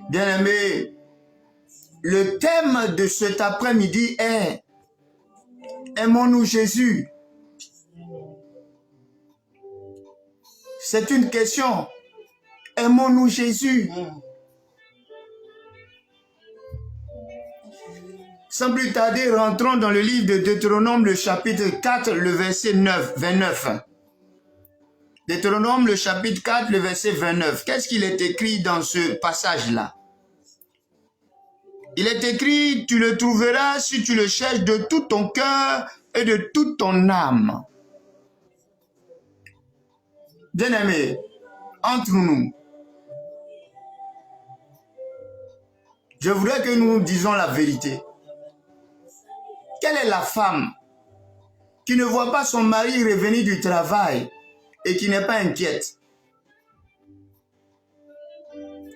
Bien-aimés, le thème de cet après-midi est « Aimons-nous Jésus ?» C'est une question. Aimons-nous Jésus? Sans plus tarder, rentrons dans le livre de Deutéronome, le chapitre 4, le verset 29. Deutéronome, le chapitre 4, le verset 29. Qu'est-ce qu'il est écrit dans ce passage-là? Il est écrit, tu le trouveras si tu le cherches de tout ton cœur et de toute ton âme. Bien-aimés, entre nous, je voudrais que nous disions la vérité. Quelle est la femme qui ne voit pas son mari revenir du travail et qui n'est pas inquiète?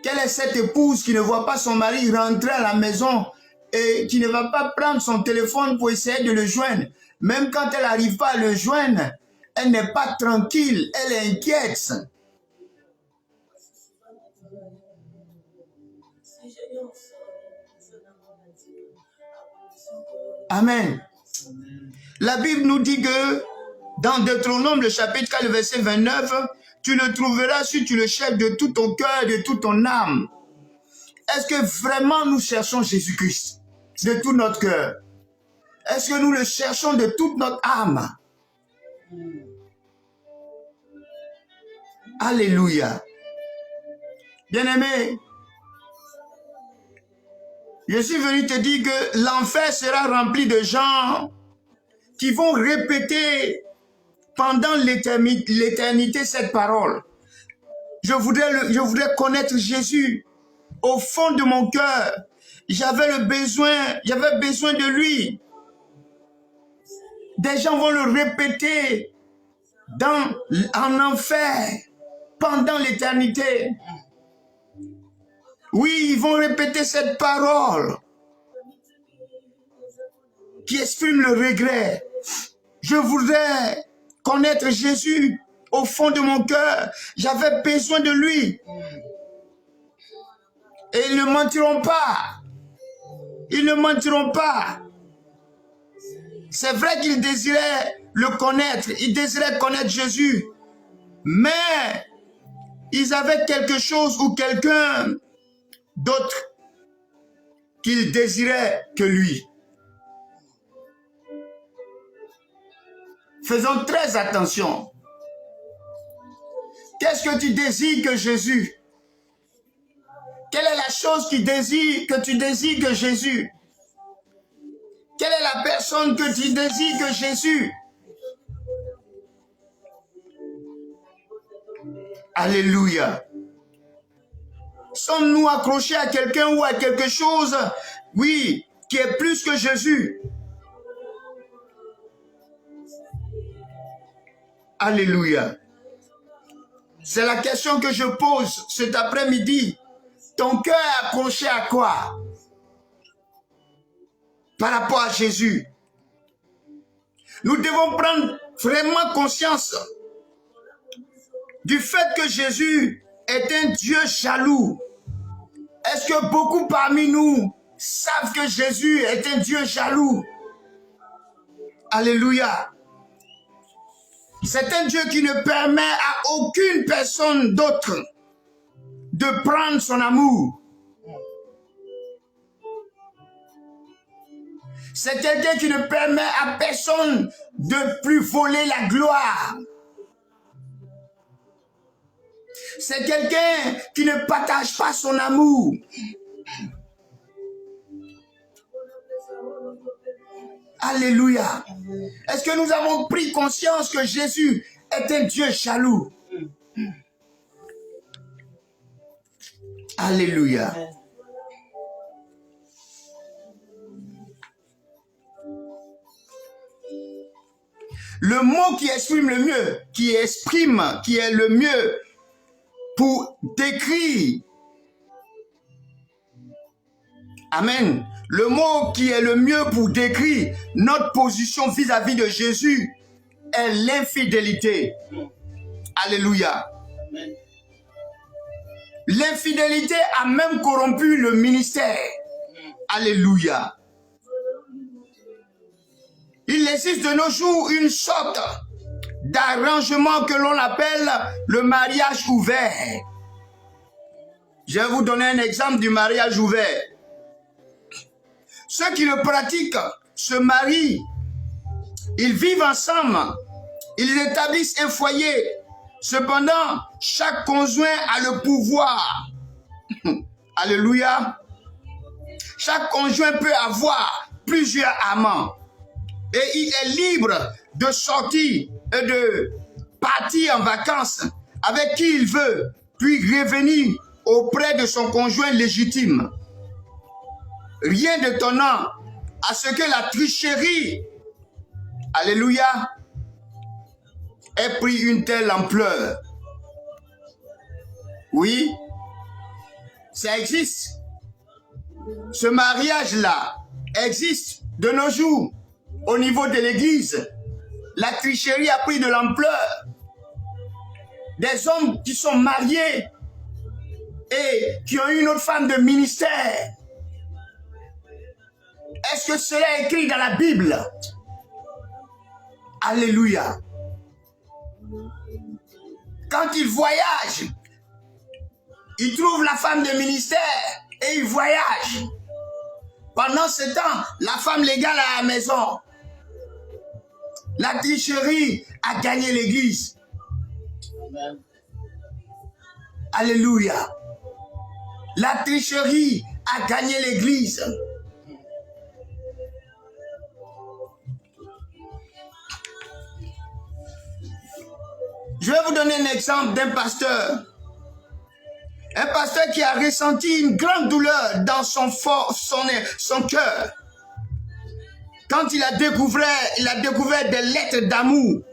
Quelle est cette épouse qui ne voit pas son mari rentrer à la maison et qui ne va pas prendre son téléphone pour essayer de le joindre? Même quand elle n'arrive pas à le joindre, elle n'est pas tranquille, elle est inquiète. Amen. La Bible nous dit que dans Deutéronome, le chapitre 4, le verset 29, tu le trouveras si tu le cherches de tout ton cœur, de toute ton âme. Est-ce que vraiment nous cherchons Jésus-Christ de tout notre cœur? Est-ce que nous le cherchons de toute notre âme? Alléluia. Bien-aimé, je suis venu te dire que l'enfer sera rempli de gens qui vont répéter pendant l'éternité cette parole. Je voudrais connaître Jésus au fond de mon cœur. J'avais besoin de lui. Des gens vont le répéter en enfer pendant l'éternité. Oui, ils vont répéter cette parole qui exprime le regret. Je voudrais connaître Jésus au fond de mon cœur. J'avais besoin de lui. Et ils ne mentiront pas. Ils ne mentiront pas. C'est vrai qu'ils désiraient le connaître. Ils désiraient connaître Jésus. Mais ils avaient quelque chose ou quelqu'un d'autre qu'ils désiraient que lui. Faisons très attention. Qu'est-ce que tu désires que Jésus? Quelle est la chose que tu désires que Jésus? Quelle est la personne que tu désires que Jésus? Alléluia. Sommes-nous accrochés à quelqu'un ou à quelque chose, oui, qui est plus que Jésus? Alléluia. C'est la question que je pose cet après-midi. Ton cœur est accroché à quoi? Par rapport à Jésus. Nous devons prendre vraiment conscience du fait que Jésus est un Dieu jaloux. Est-ce que beaucoup parmi nous savent que Jésus est un Dieu jaloux? Alléluia. C'est un Dieu qui ne permet à aucune personne d'autre de prendre son amour. C'est quelqu'un qui ne permet à personne de plus voler la gloire. C'est quelqu'un qui ne partage pas son amour. Alléluia. Est-ce que nous avons pris conscience que Jésus est un Dieu jaloux? Alléluia. Le mot qui exprime le mieux, qui est le mieux pour décrire, amen, le mot qui est le mieux pour décrire notre position vis-à-vis de Jésus est l'infidélité. Alléluia. L'infidélité a même corrompu le ministère. Alléluia. Il existe de nos jours une sorte d'arrangement que l'on appelle le mariage ouvert. Je vais vous donner un exemple du mariage ouvert. Ceux qui le pratiquent se marient, ils vivent ensemble, ils établissent un foyer. Cependant, chaque conjoint a le pouvoir. Alléluia. Chaque conjoint peut avoir plusieurs amants. Et il est libre de sortir et de partir en vacances avec qui il veut, puis revenir auprès de son conjoint légitime. Rien d'étonnant à ce que la tricherie, alléluia, ait pris une telle ampleur. Oui, ça existe. Ce mariage-là existe de nos jours. Au niveau de l'église, la tricherie a pris de l'ampleur. Des hommes qui sont mariés et qui ont une autre femme de ministère. Est-ce que cela est écrit dans la Bible? Alléluia. Quand ils voyagent, ils trouvent la femme de ministère et ils voyagent. Pendant ce temps, la femme légale à la maison. La tricherie a gagné l'église. Alléluia. La tricherie a gagné l'église. Je vais vous donner un exemple d'un pasteur. Un pasteur qui a ressenti une grande douleur dans son cœur. Quand il a découvert des lettres d'amour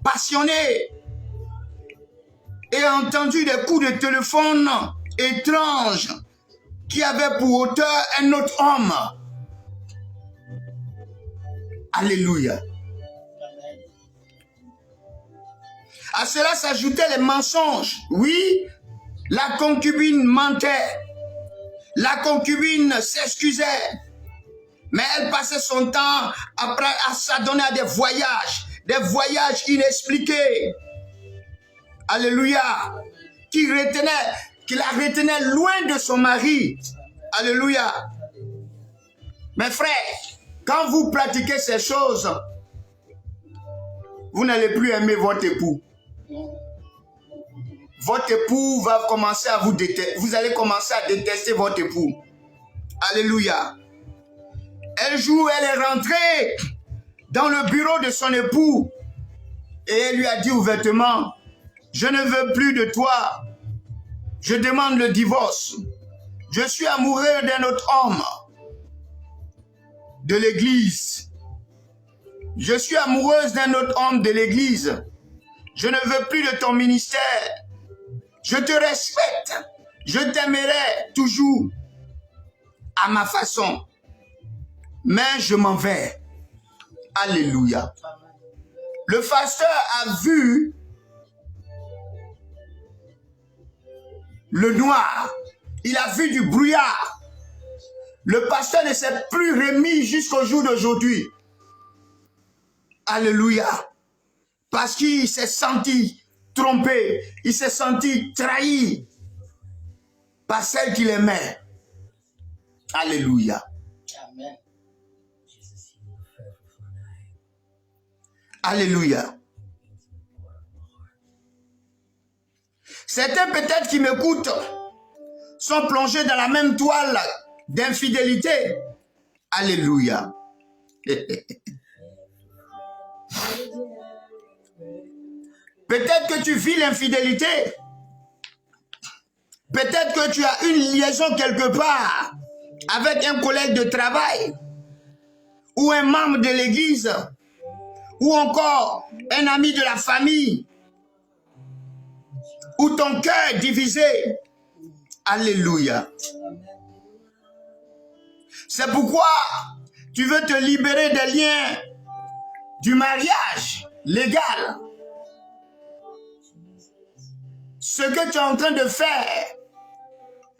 passionnées et a entendu des coups de téléphone étranges qui avaient pour auteur un autre homme. Alléluia. À cela s'ajoutaient les mensonges. Oui, la concubine mentait. La concubine s'excusait. Mais elle passait son temps à s'adonner à des voyages inexpliqués. Alléluia. Qui la retenait loin de son mari. Alléluia. Mes frères, quand vous pratiquez ces choses, vous n'allez plus aimer votre époux. Votre époux va commencer à vous détester. Vous allez commencer à détester votre époux. Alléluia. Un jour, elle est rentrée dans le bureau de son époux et elle lui a dit ouvertement, « Je ne veux plus de toi. Je demande le divorce. Je suis amoureux d'un autre homme de l'église. Je suis amoureuse d'un autre homme de l'église. Je ne veux plus de ton ministère. Je te respecte. Je t'aimerai toujours à ma façon. Mais je m'en vais. » Alléluia. Le pasteur a vu le noir. Il a vu du brouillard. Le pasteur ne s'est plus remis jusqu'au jour d'aujourd'hui. Alléluia. Parce qu'il s'est senti trompé. Il s'est senti trahi par celle qu'il aimait. Alléluia. Amen. Alléluia. Certains peut-être qui m'écoutent sont plongés dans la même toile d'infidélité. Alléluia. Peut-être que tu vis l'infidélité. Peut-être que tu as une liaison quelque part avec un collègue de travail ou un membre de l'église ou encore un ami de la famille où ton cœur est divisé. Alléluia. C'est pourquoi tu veux te libérer des liens du mariage légal. Ce que tu es en train de faire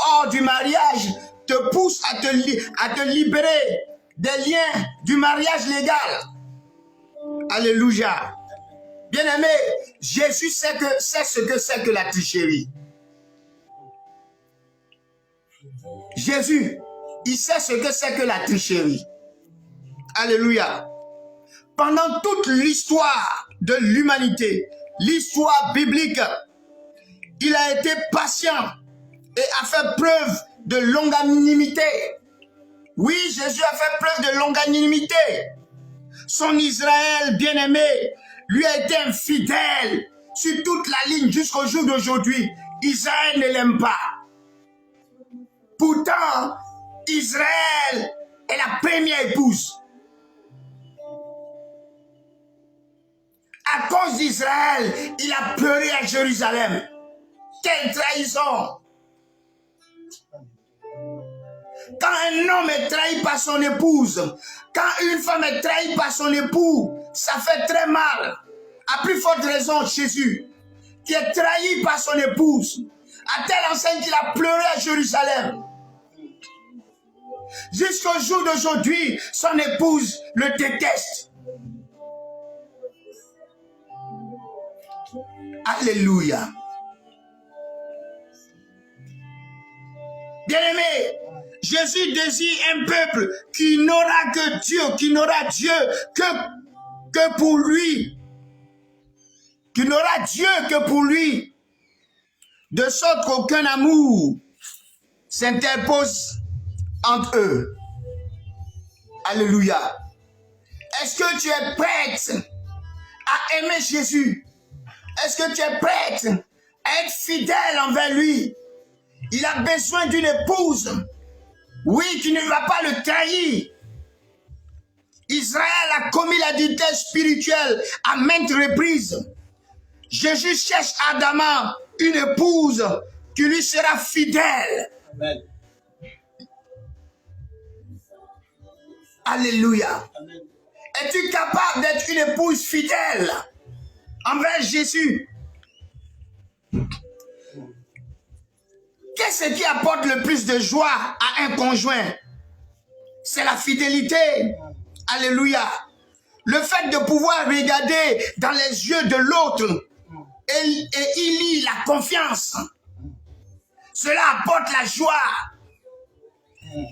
hors du mariage te pousse à te libérer des liens du mariage légal. Alléluia. Bien-aimé, Jésus sait ce que c'est que la tricherie. Jésus, il sait ce que c'est que la tricherie. Alléluia. Pendant toute l'histoire de l'humanité, l'histoire biblique, il a été patient et a fait preuve de longanimité. Oui, Jésus a fait preuve de longanimité. Son Israël bien-aimé lui a été infidèle sur toute la ligne jusqu'au jour d'aujourd'hui. Israël ne l'aime pas. Pourtant, Israël est la première épouse. À cause d'Israël, il a pleuré à Jérusalem. Quelle trahison! Quand un homme est trahi par son épouse, quand une femme est trahie par son époux, ça fait très mal. À plus forte raison, Jésus, qui est trahi par son épouse, à telle enseigne qu'il a pleuré à Jérusalem. Jusqu'au jour d'aujourd'hui, son épouse le déteste. Alléluia. Bien-aimé, Jésus désire un peuple qui n'aura que Dieu, qui n'aura Dieu que pour lui. Qui n'aura Dieu que pour lui. De sorte qu'aucun amour s'interpose entre eux. Alléluia. Est-ce que tu es prête à aimer Jésus? Est-ce que tu es prête à être fidèle envers lui? Il a besoin d'une épouse. Oui, qui ne va pas le trahir. Israël a commis l'adultère spirituelle à maintes reprises. Jésus cherche ardemment une épouse qui lui sera fidèle. Amen. Alléluia. Es-tu capable d'être une épouse fidèle envers Jésus? Qu'est-ce qui apporte le plus de joie à un conjoint? C'est la fidélité. Alléluia. Le fait de pouvoir regarder dans les yeux de l'autre et il lit la confiance. Cela apporte la joie.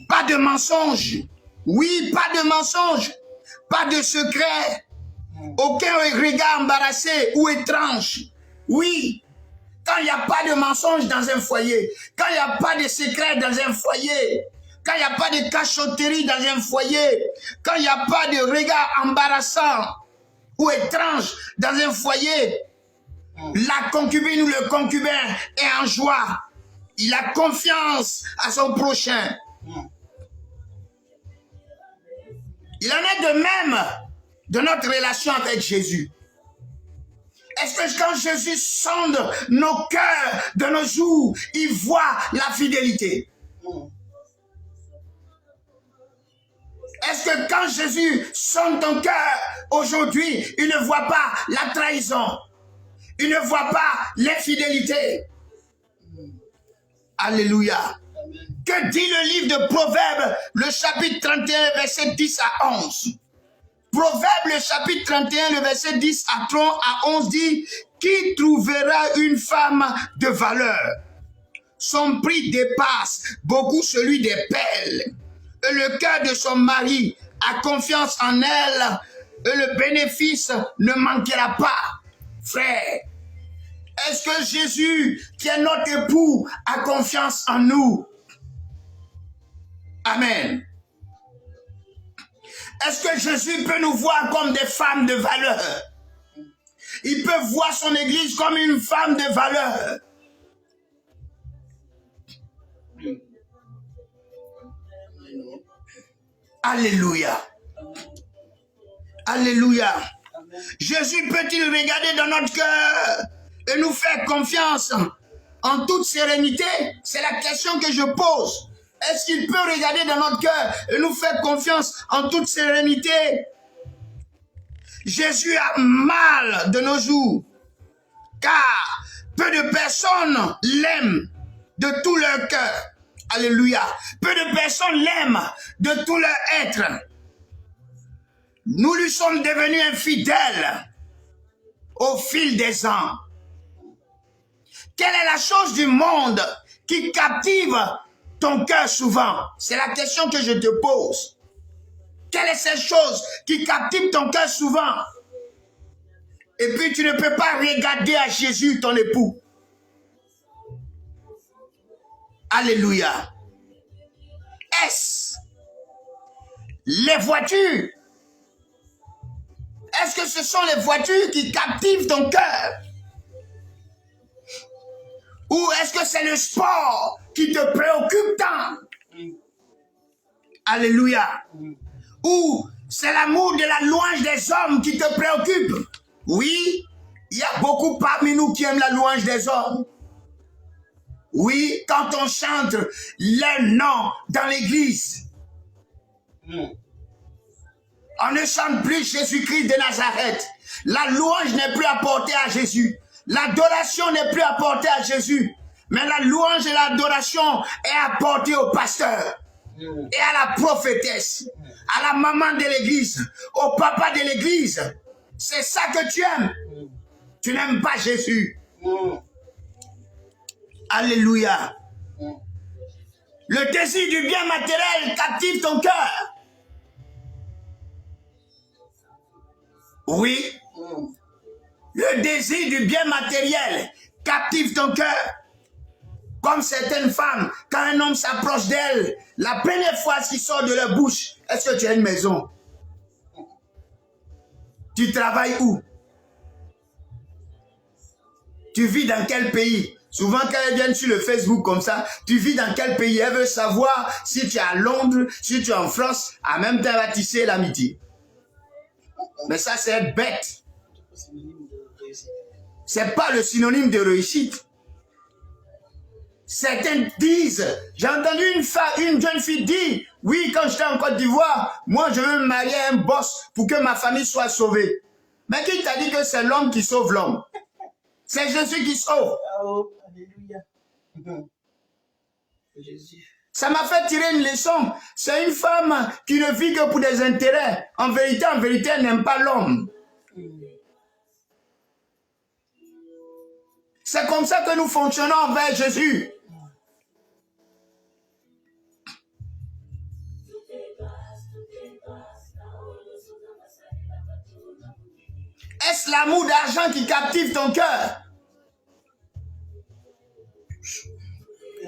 Pas de mensonge. Oui, pas de mensonge. Pas de secret. Aucun regard embarrassé ou étrange. Oui. Quand il n'y a pas de mensonge dans un foyer, quand il n'y a pas de secret dans un foyer, quand il n'y a pas de cachotterie dans un foyer, quand il n'y a pas de regard embarrassant ou étrange dans un foyer, la concubine ou le concubin est en joie. Il a confiance à son prochain. Il en est de même de notre relation avec Jésus. Est-ce que quand Jésus sonde nos cœurs de nos jours, il voit la fidélité? Est-ce que quand Jésus sonde ton cœur aujourd'hui, il ne voit pas la trahison? Il ne voit pas l'infidélité? Alléluia. Que dit le livre de Proverbes, le chapitre 31, verset 10 à 11? Proverbe, le chapitre 31, le verset 10 à 11 dit « Qui trouvera une femme de valeur? Son prix dépasse beaucoup celui des perles. Et le cœur de son mari a confiance en elle, et le bénéfice ne manquera pas. » Frère, est-ce que Jésus, qui est notre époux, a confiance en nous? Amen. Est-ce que Jésus peut nous voir comme des femmes de valeur? Il peut voir son église comme une femme de valeur. Alléluia. Alléluia. Jésus peut-il regarder dans notre cœur et nous faire confiance en toute sérénité? C'est la question que je pose. Est-ce qu'il peut regarder dans notre cœur et nous faire confiance en toute sérénité? Jésus a mal de nos jours, car peu de personnes l'aiment de tout leur cœur. Alléluia. Peu de personnes l'aiment de tout leur être. Nous lui sommes devenus infidèles au fil des ans. Quelle est la chose du monde qui captive ton cœur souvent? C'est la question que je te pose. Quelle est cette chose qui captive ton cœur souvent? Et puis tu ne peux pas regarder à Jésus, ton époux. Alléluia. Est-ce les voitures? Est-ce que ce sont les voitures qui captivent ton cœur? Ou est-ce que c'est le sport qui te préoccupe tant? Alléluia. Ou c'est l'amour de la louange des hommes qui te préoccupe? Oui, il y a beaucoup parmi nous qui aiment la louange des hommes. Oui, quand on chante leur nom dans l'église, on ne chante plus Jésus-Christ de Nazareth. La louange n'est plus apportée à Jésus. L'adoration n'est plus apportée à Jésus. Mais la louange et l'adoration est apportée au pasteur et à la prophétesse, à la maman de l'église, au papa de l'église. C'est ça que tu aimes. Tu n'aimes pas Jésus. Alléluia. Le désir du bien matériel captive ton cœur. Oui. Le désir du bien matériel captive ton cœur. Comme certaines femmes, quand un homme s'approche d'elle, la première fois ce qui sort de leur bouche, est-ce que tu as une maison? Tu travailles où? Tu vis dans quel pays? Souvent, quand elles viennent sur le Facebook comme ça, tu vis dans quel pays? Elle veut savoir si tu es à Londres, si tu es en France, en même temps, elle va tisser l'amitié. Mais ça, c'est être bête. C'est pas le synonyme de réussite. Certains disent, j'ai entendu une jeune fille dire, oui, quand j'étais en Côte d'Ivoire, moi, je veux me marier à un boss pour que ma famille soit sauvée. Mais qui t'a dit que c'est l'homme qui sauve l'homme? C'est Jésus qui sauve. Oh, alléluia. Ça m'a fait tirer une leçon. C'est une femme qui ne vit que pour des intérêts. En vérité, elle n'aime pas l'homme. C'est comme ça que nous fonctionnons envers Jésus. Est-ce l'amour d'argent qui captive ton cœur?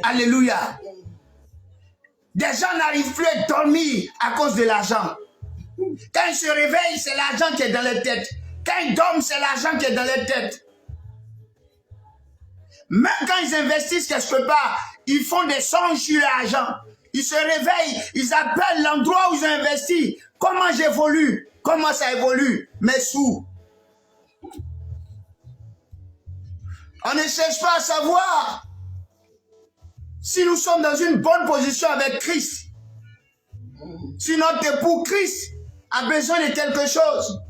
Alléluia. Des gens n'arrivent plus à dormir à cause de l'argent. Quand ils se réveillent, c'est l'argent qui est dans leur tête. Quand ils dorment, c'est l'argent qui est dans leur tête. Même quand ils investissent quelque part, ils font des songes sur l'argent. Ils se réveillent, ils appellent l'endroit où ils ont investi. Comment j'évolue? Comment ça évolue? Mes sous. On ne cherche pas à savoir si nous sommes dans une bonne position avec Christ. Si notre époux Christ a besoin de quelque chose.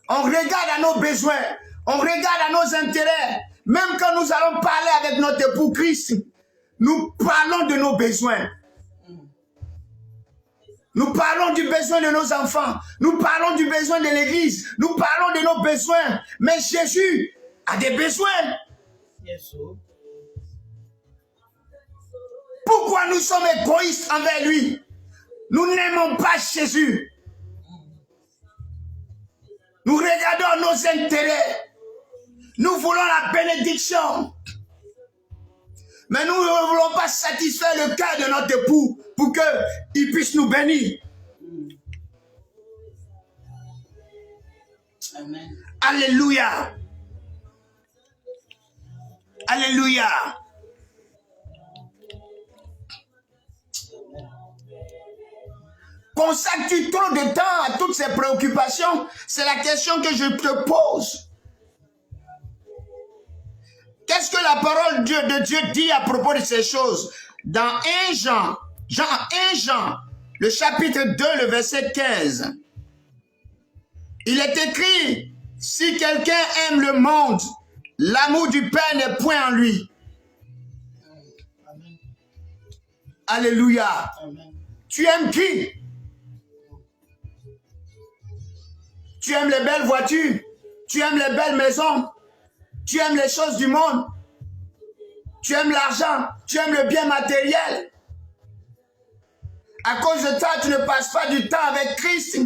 On regarde à nos besoins. On regarde à nos intérêts. Même quand nous allons parler avec notre époux Christ, nous parlons de nos besoins. Nous parlons du besoin de nos enfants. Nous parlons du besoin de l'église. Nous parlons de nos besoins. Mais Jésus a des besoins. Yes, oh. Pourquoi nous sommes égoïstes envers lui? Nous n'aimons pas Jésus. Nous regardons nos intérêts. Nous voulons la bénédiction. Mais nous ne voulons pas satisfaire le cœur de notre époux pour qu'il puisse nous bénir. Amen. Alléluia. Alléluia. Consacres-tu trop de temps à toutes ces préoccupations? C'est la question que je te pose. Qu'est-ce que la parole de Dieu dit à propos de ces choses? Dans 1 Jean, le chapitre 2, le verset 15. Il est écrit, si quelqu'un aime le monde, l'amour du Père n'est point en lui. Alléluia. Amen. Tu aimes qui? Tu aimes les belles voitures? Tu aimes les belles maisons? Tu aimes les choses du monde? Tu aimes l'argent? Tu aimes le bien matériel? À cause de ça, tu ne passes pas du temps avec Christ.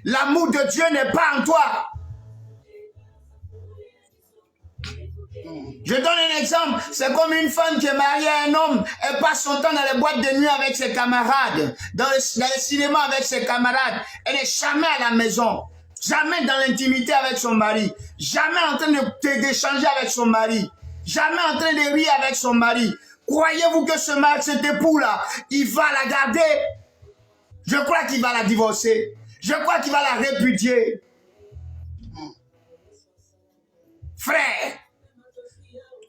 L'amour de Dieu n'est pas en toi. Je donne un exemple. C'est comme une femme qui est mariée à un homme. Elle passe son temps dans les boîtes de nuit avec ses camarades, dans le cinéma avec ses camarades. Elle n'est jamais à la maison. Jamais dans l'intimité avec son mari. Jamais en train d'échanger avec son mari. Jamais en train de rire avec son mari. Croyez-vous que cet époux-là, il va la garder? Je crois qu'il va la divorcer. Je crois qu'il va la répudier. Frère,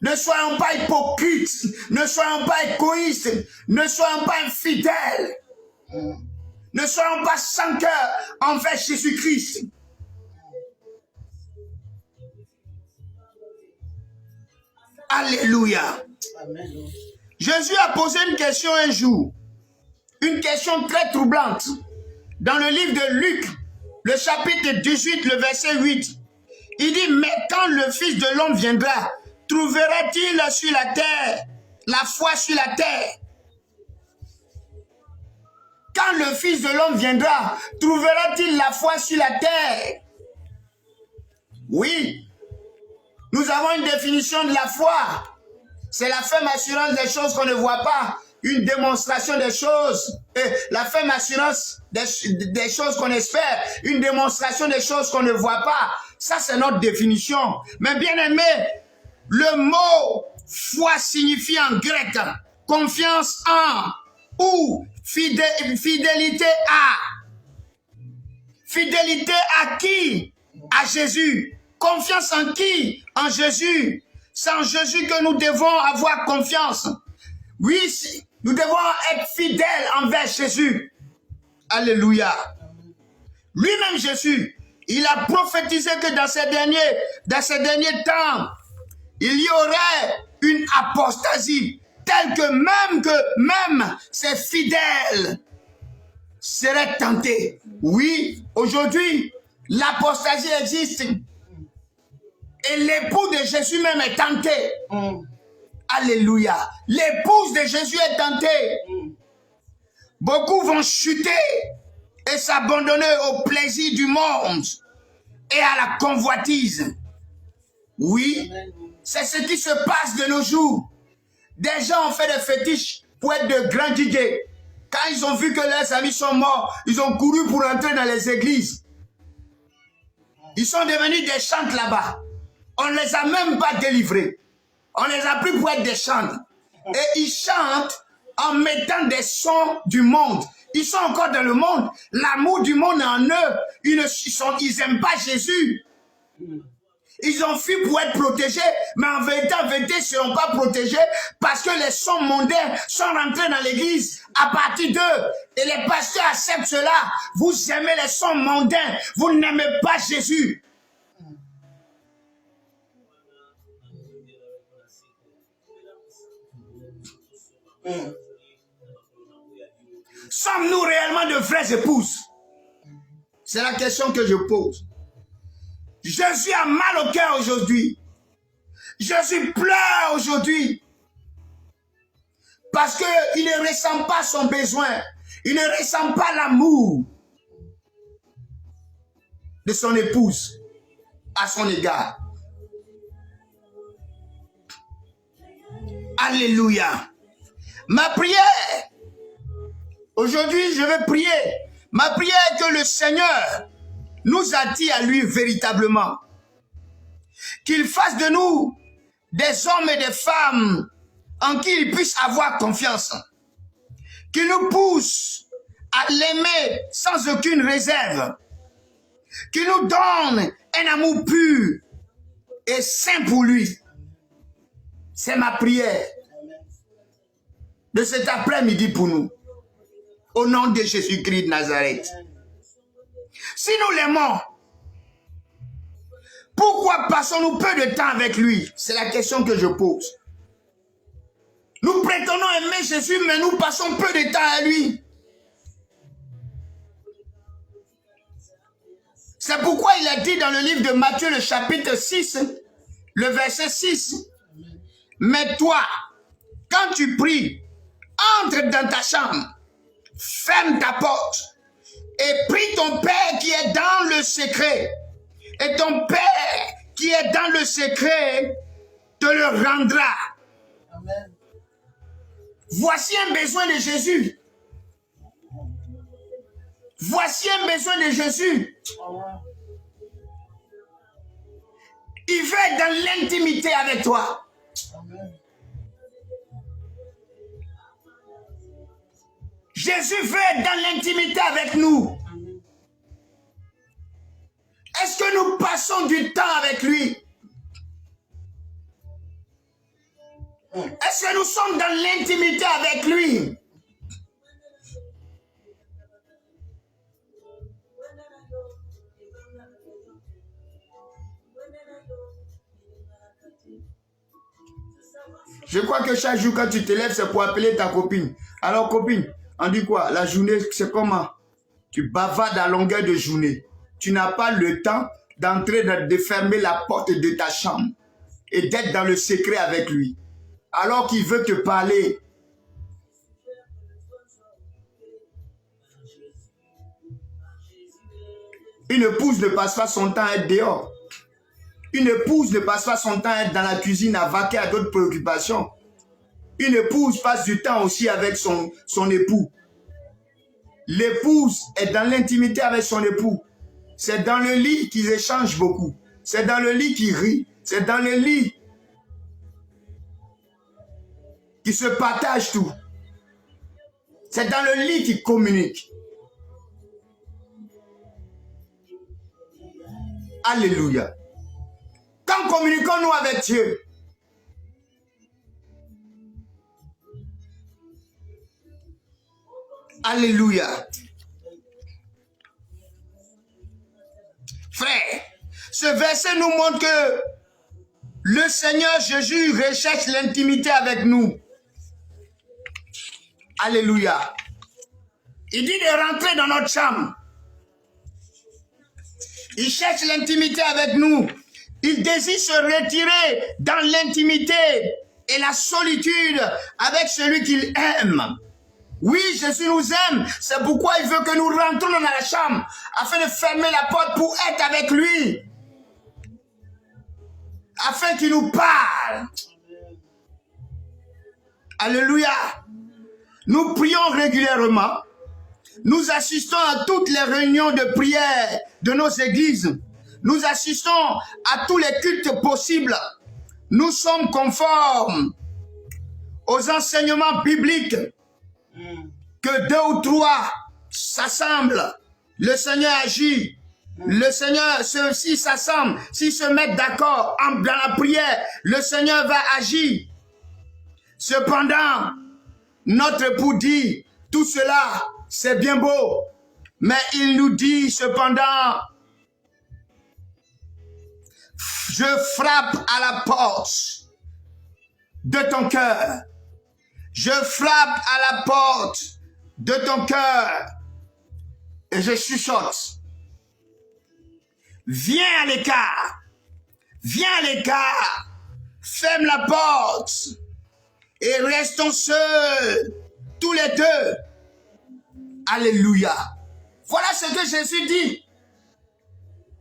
ne soyons pas hypocrites, ne soyons pas égoïstes, ne soyons pas infidèles, ne soyons pas sans cœur envers Jésus-Christ. Alléluia. Amen. Jésus a posé une question un jour, une question très troublante. Dans le livre de Luc, le chapitre 18, le verset 8, il dit, mais quand le Fils de l'homme viendra, trouvera-t-il sur la terre, la foi sur la terre? Quand le Fils de l'homme viendra, trouvera-t-il la foi sur la terre? Oui, nous avons une définition de la foi. C'est la ferme assurance des choses qu'on ne voit pas, une démonstration des choses, la ferme assurance des choses qu'on espère, une démonstration des choses qu'on ne voit pas. Ça, c'est notre définition. Mais bien aimé, le mot foi signifie en grec confiance en ou fidélité à. Fidélité à qui? À Jésus. Confiance en qui? En Jésus. C'est en Jésus que nous devons avoir confiance. Oui, nous devons être fidèles envers Jésus. Alléluia. Lui-même Jésus, il a prophétisé que dans ces derniers temps, il y aurait une apostasie telle que même ces fidèles seraient tentés. Oui, aujourd'hui, l'apostasie existe. Et l'époux de Jésus même est tenté. Alléluia. L'épouse de Jésus est tentée. Beaucoup vont chuter et s'abandonner au plaisir du monde et à la convoitise. Oui, c'est ce qui se passe de nos jours. Des gens ont fait des fétiches pour être de grands DJ. Quand ils ont vu que leurs amis sont morts, ils ont couru pour entrer dans les églises. Ils sont devenus des chantes là-bas. On ne les a même pas délivrés. On les a pris pour être des chantes. Et ils chantent en mettant des sons du monde. Ils sont encore dans le monde. L'amour du monde est en eux. Ils n'aiment pas Jésus. Ils ont fui pour être protégés, mais en vérité, ils ne seront pas protégés parce que les sons mondains sont rentrés dans l'église à partir d'eux. Et les pasteurs acceptent cela. Vous aimez les sons mondains. Vous n'aimez pas Jésus. Sommes-nous réellement de vraies épouses? C'est la question que je pose. Jésus a mal au cœur aujourd'hui. Jésus pleure aujourd'hui. Parce qu'il ne ressent pas son besoin. Il ne ressent pas l'amour de son épouse à son égard. Alléluia. Ma prière, aujourd'hui je vais prier. Ma prière est que le Seigneur nous attire à lui véritablement. Qu'il fasse de nous des hommes et des femmes en qui il puisse avoir confiance. Qu'il nous pousse à l'aimer sans aucune réserve. Qu'il nous donne un amour pur et saint pour lui. C'est ma prière de cet après-midi pour nous. Au nom de Jésus-Christ de Nazareth. Si nous l'aimons, pourquoi passons-nous peu de temps avec lui? C'est la question que je pose. Nous prétendons aimer Jésus, mais nous passons peu de temps à lui. C'est pourquoi il a dit dans le livre de Matthieu, le chapitre 6, le verset 6. Mais toi, quand tu pries, entre dans ta chambre, ferme ta porte et prie ton Père qui est dans le secret. Et ton Père qui est dans le secret te le rendra. Amen. Voici un besoin de Jésus. Voici un besoin de Jésus. Amen. Il veut être dans l'intimité avec toi. Amen. Jésus veut être dans l'intimité avec nous. Amen. Est-ce que nous passons du temps avec lui? Est-ce que nous sommes dans l'intimité avec lui? Je crois que chaque jour quand tu te lèves, c'est pour appeler ta copine. Alors copine, on dit quoi? La journée, c'est comment? Tu bavardes à longueur de journée. Tu n'as pas le temps d'entrer, de fermer la porte de ta chambre et d'être dans le secret avec lui. Alors qu'il veut te parler. Une épouse ne passe pas son temps à être dehors. Une épouse ne passe pas son temps à être dans la cuisine, à vaquer à d'autres préoccupations. Une épouse passe du temps aussi avec son époux. L'épouse est dans l'intimité avec son époux. C'est dans le lit qu'ils échangent beaucoup. C'est dans le lit qu'ils rient. C'est dans le lit qu'ils se partagent tout. C'est dans le lit qu'ils communiquent. Alléluia. Quand communiquons-nous avec Dieu? Alléluia. Frère, ce verset nous montre que le Seigneur Jésus recherche l'intimité avec nous. Alléluia. Il dit de rentrer dans notre chambre. Il cherche l'intimité avec nous. Il désire se retirer dans l'intimité et la solitude avec celui qu'il aime. Oui, Jésus nous aime. C'est pourquoi il veut que nous rentrons dans la chambre afin de fermer la porte pour être avec lui. Afin qu'il nous parle. Alléluia. Nous prions régulièrement. Nous assistons à toutes les réunions de prière de nos églises. Nous assistons à tous les cultes possibles. Nous sommes conformes aux enseignements bibliques. Que 2 ou 3 s'assemblent, le Seigneur agit. Le Seigneur, s'ils s'assemblent, s'ils se mettent d'accord dans la prière, le Seigneur va agir. Cependant, notre époux dit, tout cela, c'est bien beau, mais il nous dit cependant, je frappe à la porte de ton cœur. Je frappe à la porte de ton cœur et je chuchote. Viens à l'écart. Viens à l'écart. Ferme la porte et restons seuls, tous les deux. Alléluia. Voilà ce que Jésus dit.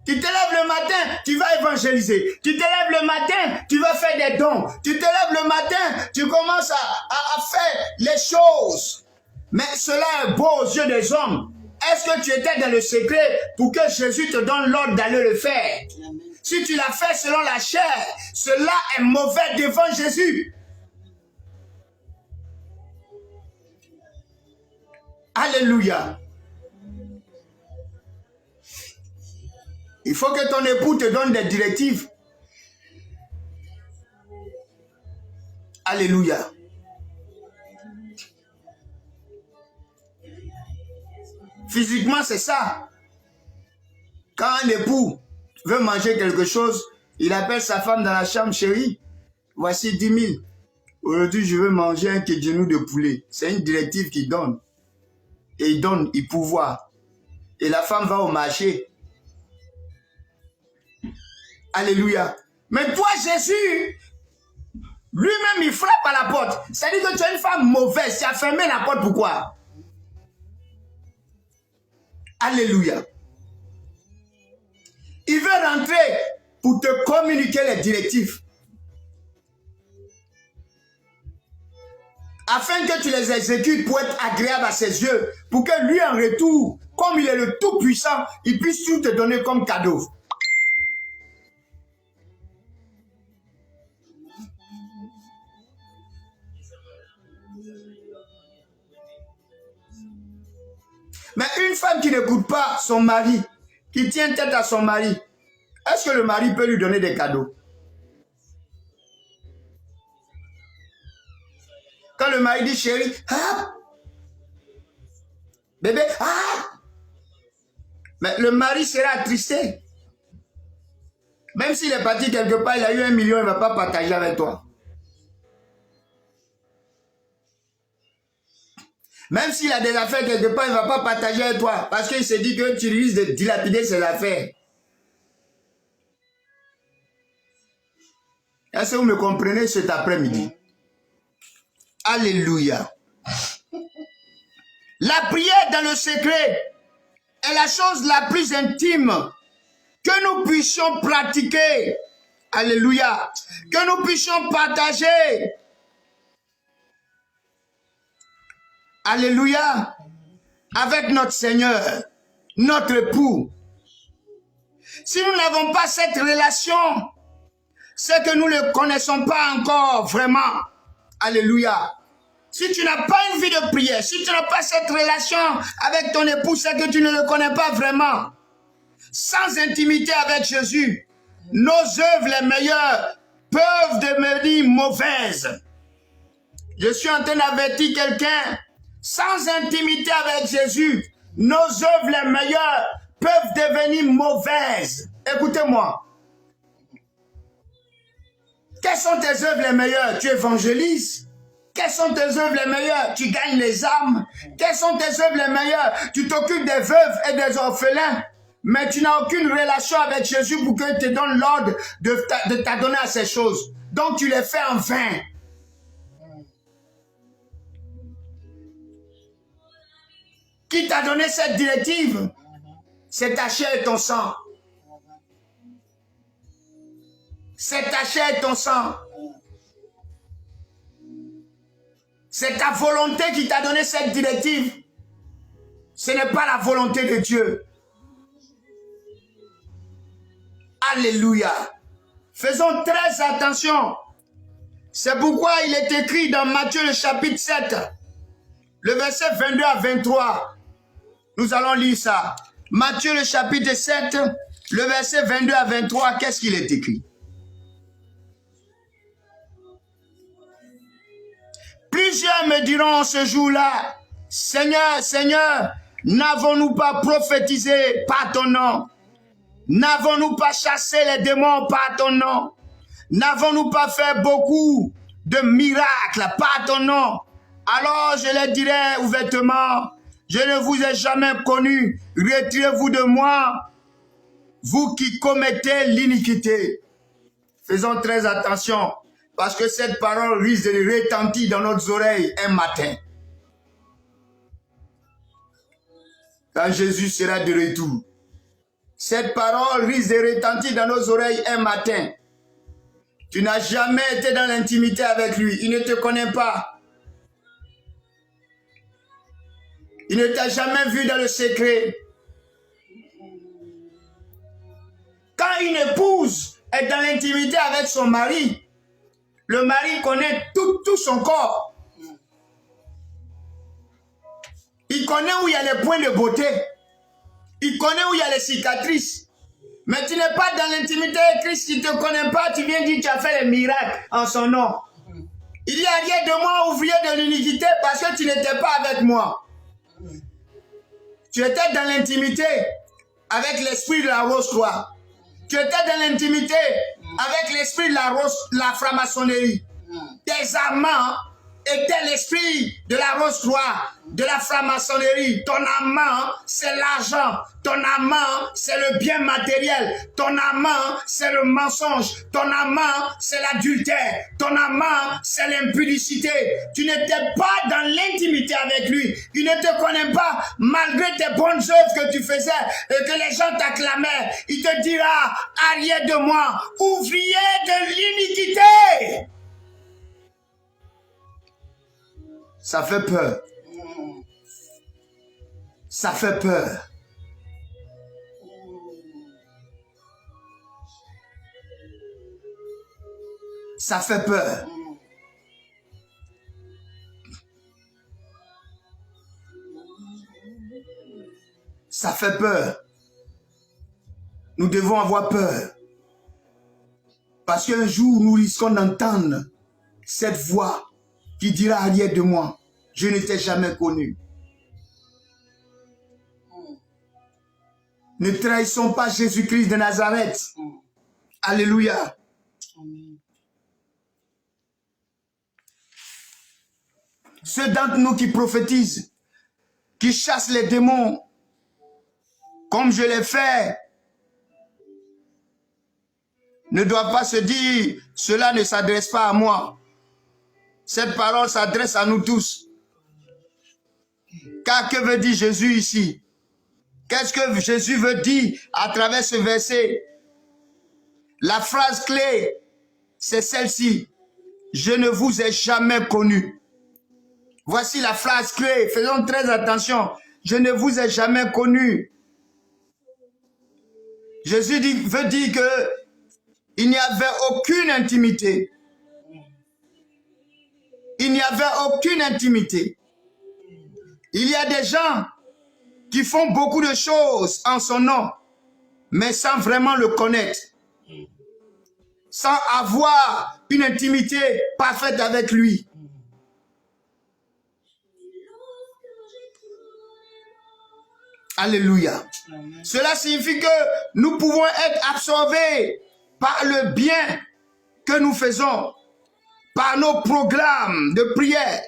Tu te lèves le matin, tu vas évangéliser. Tu te lèves le matin, tu vas faire des dons. Tu te lèves le matin, tu commences à faire les choses. Mais cela est beau aux yeux des hommes. Est-ce que tu étais dans le secret pour que Jésus te donne l'ordre d'aller le faire? Si tu l'as fait selon la chair, cela est mauvais devant Jésus. Alléluia. Il faut que ton époux te donne des directives. Alléluia. Physiquement, c'est ça. Quand un époux veut manger quelque chose, il appelle sa femme dans la chambre, chérie, voici 10 000. Aujourd'hui, je veux manger un genou de poulet. C'est une directive qu'il donne. Et il pouvoir. Et la femme va au marché. Alléluia. Mais toi, Jésus, lui-même, il frappe à la porte. C'est-à-dire que tu es une femme mauvaise. Tu as fermé la porte, pourquoi? Alléluia. Il veut rentrer pour te communiquer les directives. Afin que tu les exécutes pour être agréable à ses yeux. Pour que lui, en retour, comme il est le Tout-Puissant, il puisse tout te donner comme cadeau. Mais une femme qui n'écoute pas son mari, qui tient tête à son mari, est-ce que le mari peut lui donner des cadeaux? Quand le mari dit chérie, ah, bébé, ah, mais le mari sera attristé. Même s'il est parti quelque part, il a eu 1 million, il ne va pas partager avec toi. Même s'il a des affaires quelque part, il ne va pas partager avec toi. Parce qu'il se dit que tu risques de dilapider ses affaires. Est-ce que vous me comprenez cet après-midi? Alléluia. La prière dans le secret est la chose la plus intime que nous puissions pratiquer. Alléluia. Que nous puissions partager. Alléluia. Avec notre Seigneur, notre époux. Si nous n'avons pas cette relation, c'est que nous ne le connaissons pas encore vraiment. Alléluia. Si tu n'as pas une vie de prière, si tu n'as pas cette relation avec ton époux, c'est que tu ne le connais pas vraiment. Sans intimité avec Jésus, nos œuvres les meilleures peuvent devenir mauvaises. Je suis en train d'avertir quelqu'un. Sans intimité avec Jésus, nos œuvres les meilleures peuvent devenir mauvaises. Écoutez-moi. Quelles sont tes œuvres les meilleures? Tu évangélises. Quelles sont tes œuvres les meilleures? Tu gagnes les âmes. Quelles sont tes œuvres les meilleures? Tu t'occupes des veuves et des orphelins. Mais tu n'as aucune relation avec Jésus pour qu'il te donne l'ordre de t'adonner à ces choses. Donc tu les fais en vain. Qui t'a donné cette directive? C'est ta chair et ton sang. C'est ta chair et ton sang. C'est ta volonté qui t'a donné cette directive. Ce n'est pas la volonté de Dieu. Alléluia. Faisons très attention. C'est pourquoi il est écrit dans Matthieu le chapitre 7, le verset 22 à 23. Nous allons lire ça. Matthieu le chapitre 7, le verset 22 à 23, qu'est-ce qu'il est écrit? Plusieurs me diront ce jour-là, Seigneur, Seigneur, n'avons-nous pas prophétisé par ton nom? N'avons-nous pas chassé les démons par ton nom? N'avons-nous pas fait beaucoup de miracles par ton nom? Alors je leur dirai ouvertement, je ne vous ai jamais connu, retirez-vous de moi, vous qui commettez l'iniquité. Faisons très attention, parce que cette parole risque de retentir dans nos oreilles un matin. Quand Jésus sera de retour. Cette parole risque de retentir dans nos oreilles un matin. Tu n'as jamais été dans l'intimité avec lui. Il ne te connaît pas. Il ne t'a jamais vu dans le secret. Quand une épouse est dans l'intimité avec son mari, le mari connaît tout son corps. Il connaît où il y a les points de beauté. Il connaît où il y a les cicatrices. Mais tu n'es pas dans l'intimité avec Christ, il ne te connaît pas, tu viens dire que tu as fait les miracles en son nom. Il y a rien de moi, ouvrier de l'iniquité, parce que tu n'étais pas avec moi. Tu étais dans l'intimité avec l'esprit de la rose-croix. Tu étais dans l'intimité avec l'esprit de la franc-maçonnerie. tes amants était l'esprit de la rose-croix, de la franc-maçonnerie. Ton amant, c'est l'argent. Ton amant, c'est le bien matériel. Ton amant, c'est le mensonge. Ton amant, c'est l'adultère. Ton amant, c'est l'impudicité. Tu n'étais pas dans l'intimité avec lui. Il ne te connaît pas malgré tes bonnes œuvres que tu faisais et que les gens t'acclamaient. Il te dira, arrière de moi, ouvrier de l'iniquité. Ça fait peur. Ça fait peur. Ça fait peur. Ça fait peur. Nous devons avoir peur. Parce qu'un jour, nous risquons d'entendre cette voix qui dira arrière de moi, je ne t'ai jamais connu. Ne trahissons pas Jésus-Christ de Nazareth. Alléluia. Ceux d'entre nous qui prophétisent, qui chassent les démons, comme je l'ai fait, ne doivent pas se dire, cela ne s'adresse pas à moi. Cette parole s'adresse à nous tous. Car que veut dire Jésus ici? Qu'est-ce que Jésus veut dire à travers ce verset? La phrase clé, c'est celle-ci. Je ne vous ai jamais connu. Voici la phrase clé. Faisons très attention. Je ne vous ai jamais connu. Jésus veut dire que il n'y avait aucune intimité. Il n'y avait aucune intimité. Il y a des gens qui font beaucoup de choses en son nom, mais sans vraiment le connaître. Sans avoir une intimité parfaite avec lui. Alléluia. Amen. Cela signifie que nous pouvons être absorbés par le bien que nous faisons, par nos programmes de prière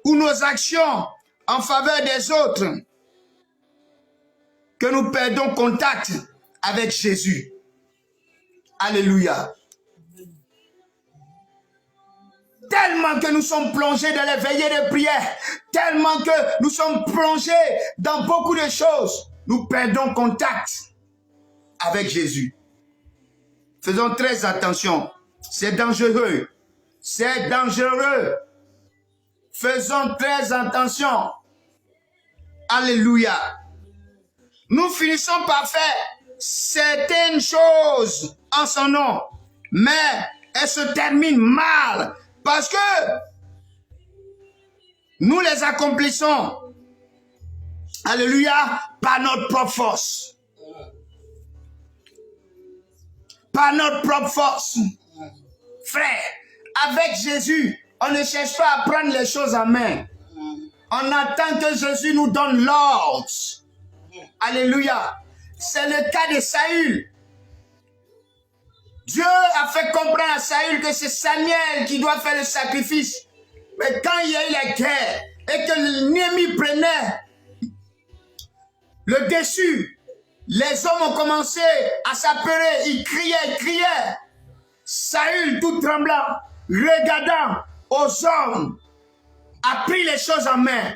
ou nos actions en faveur des autres, que nous perdons contact avec Jésus. Alléluia. Tellement que nous sommes plongés dans les veillées de prière, tellement que nous sommes plongés dans beaucoup de choses, nous perdons contact avec Jésus. Faisons très attention, c'est dangereux, c'est dangereux. Faisons très attention. Alléluia. Nous finissons par faire certaines choses en son nom, mais elles se terminent mal parce que nous les accomplissons. Alléluia, par notre propre force. Par notre propre force. Frère, avec Jésus, on ne cherche pas à prendre les choses en main. On attend que Jésus nous donne l'ordre. Alléluia. C'est le cas de Saül. Dieu a fait comprendre à Saül que c'est Samuel qui doit faire le sacrifice. Mais quand il y a eu la guerre et que l'ennemi prenait le dessus, les hommes ont commencé à s'apeurer. Ils criaient. Saül, tout tremblant, regardant aux hommes, a pris les choses en main.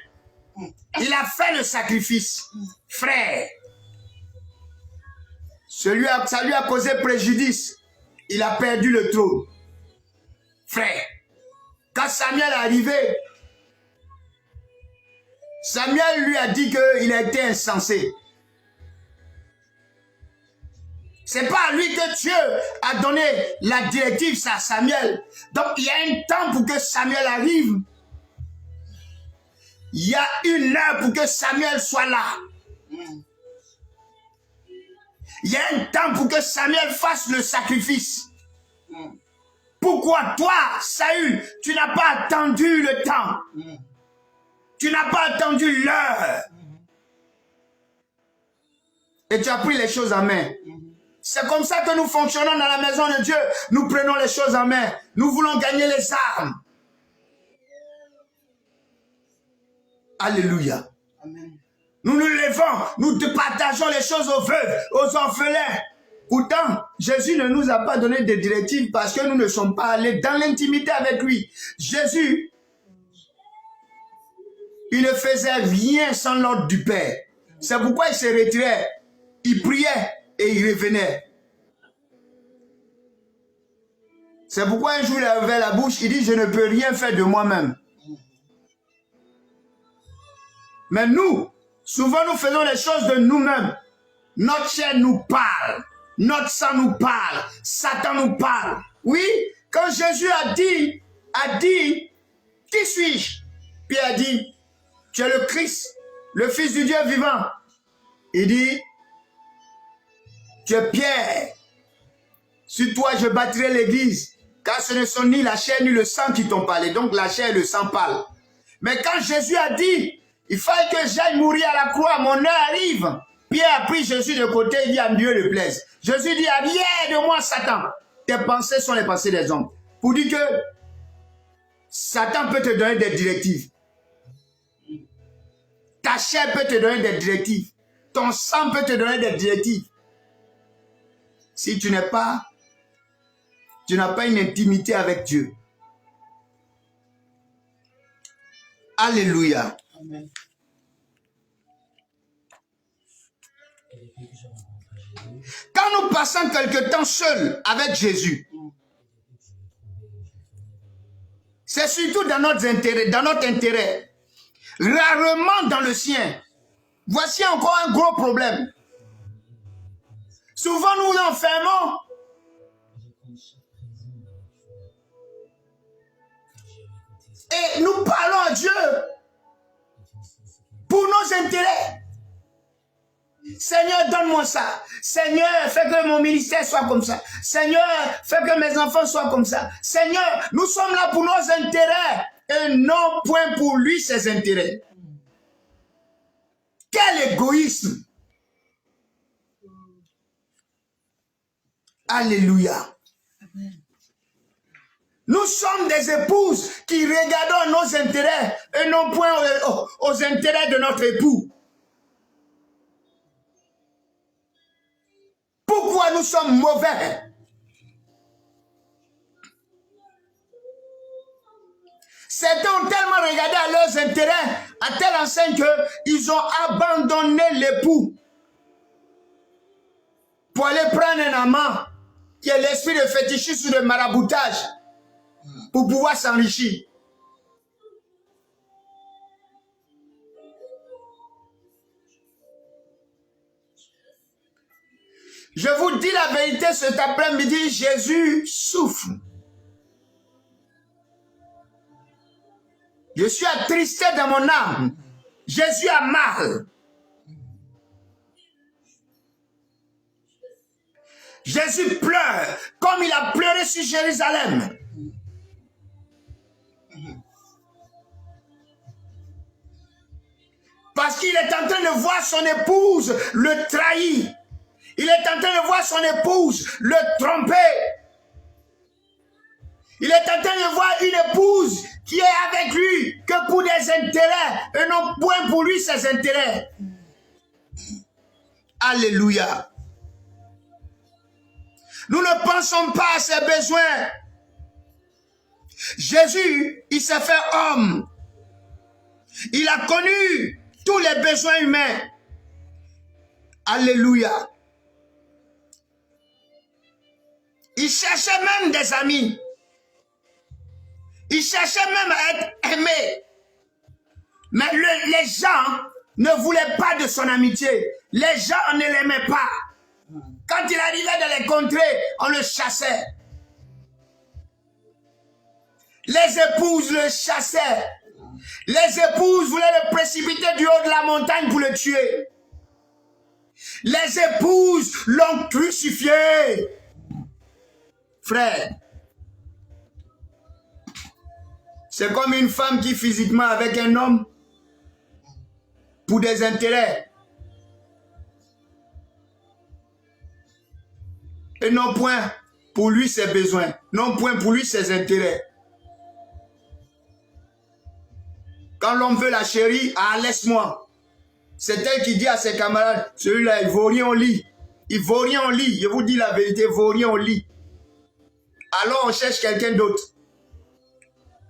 Il a fait le sacrifice. Frère, ça lui a causé préjudice. Il a perdu le trône. Frère, quand Samuel est arrivé, Samuel lui a dit qu'il a été insensé. C'est pas à lui que Dieu a donné la directive, c'est à Samuel. Donc il y a un temps pour que Samuel arrive. Il y a une heure pour que Samuel soit là. Il y a un temps pour que Samuel fasse le sacrifice. Pourquoi toi, Saül, tu n'as pas attendu le temps? Tu n'as pas attendu l'heure. Et tu as pris les choses en main. C'est comme ça que nous fonctionnons dans la maison de Dieu. Nous prenons les choses en main. Nous voulons gagner les âmes. Alléluia. Amen. Nous nous levons, nous partageons les choses aux veuves, aux orphelins. Pourtant, Jésus ne nous a pas donné de directives parce que nous ne sommes pas allés dans l'intimité avec lui. Jésus, il ne faisait rien sans l'ordre du Père. C'est pourquoi il se retirait, il priait et il revenait. C'est pourquoi un jour il a ouvert la bouche, il dit, je ne peux rien faire de moi-même. Mais nous, souvent nous faisons les choses de nous-mêmes. Notre chair nous parle. Notre sang nous parle. Satan nous parle. Oui, quand Jésus a dit, qui suis-je? Pierre a dit, tu es le Christ, le Fils du Dieu vivant. Il dit, tu es Pierre. Sur toi, je bâtirai l'église. Car ce ne sont ni la chair ni le sang qui t'ont parlé. Donc la chair et le sang parlent. Mais quand Jésus a dit, il fallait que j'aille mourir à la croix, mon heure arrive. Pierre a pris Jésus de côté, il dit à Dieu le plaise. Jésus dit, viens de moi, Satan. Tes pensées sont les pensées des hommes. Pour dire que Satan peut te donner des directives. Ta chair peut te donner des directives. Ton sang peut te donner des directives. Si tu n'as pas une intimité avec Dieu. Alléluia. Amen. Quand nous passons quelque temps seuls avec Jésus, c'est surtout dans notre intérêt, rarement dans le sien. Voici encore un gros problème. Souvent nous enfermons et nous parlons à Dieu pour nos intérêts. Seigneur, donne-moi ça. Seigneur, fais que mon ministère soit comme ça. Seigneur, fais que mes enfants soient comme ça. Seigneur, nous sommes là pour nos intérêts et non point pour lui ses intérêts. Quel égoïsme! Alléluia. Nous sommes des épouses qui regardons nos intérêts et non point aux intérêts de notre époux. Pourquoi nous sommes mauvais? Certains ont tellement regardé à leurs intérêts, à telle enseigne qu'ils ont abandonné l'époux pour aller prendre un amant qui est l'esprit de fétichisme ou de maraboutage pour pouvoir s'enrichir. Je vous dis la vérité cet après-midi, Jésus souffre. Je suis attristé dans mon âme. Jésus a mal. Jésus pleure comme il a pleuré sur Jérusalem. Parce qu'il est en train de voir son épouse le trahir. Il est en train de voir son épouse le tromper. Il est en train de voir une épouse qui est avec lui que pour des intérêts et non point pour lui ses intérêts. Alléluia. Nous ne pensons pas à ses besoins. Jésus, il s'est fait homme. Il a connu tous les besoins humains. Alléluia. Il cherchait même des amis. Il cherchait même à être aimé. Mais les gens ne voulaient pas de son amitié. Les gens ne l'aimaient pas. Quand il arrivait dans les contrées, on le chassait. Les épouses le chassaient. Les épouses voulaient le précipiter du haut de la montagne pour le tuer. Les épouses l'ont crucifié. Frère, c'est comme une femme qui physiquement avec un homme pour des intérêts. Et non point pour lui ses besoins, non point pour lui ses intérêts. Quand l'homme veut la chérie, ah, laisse-moi. C'est elle qui dit à ses camarades, celui-là, il vaut rien au lit. Il vaut rien au lit. Je vous dis la vérité, il vaut rien au lit. Alors on cherche quelqu'un d'autre.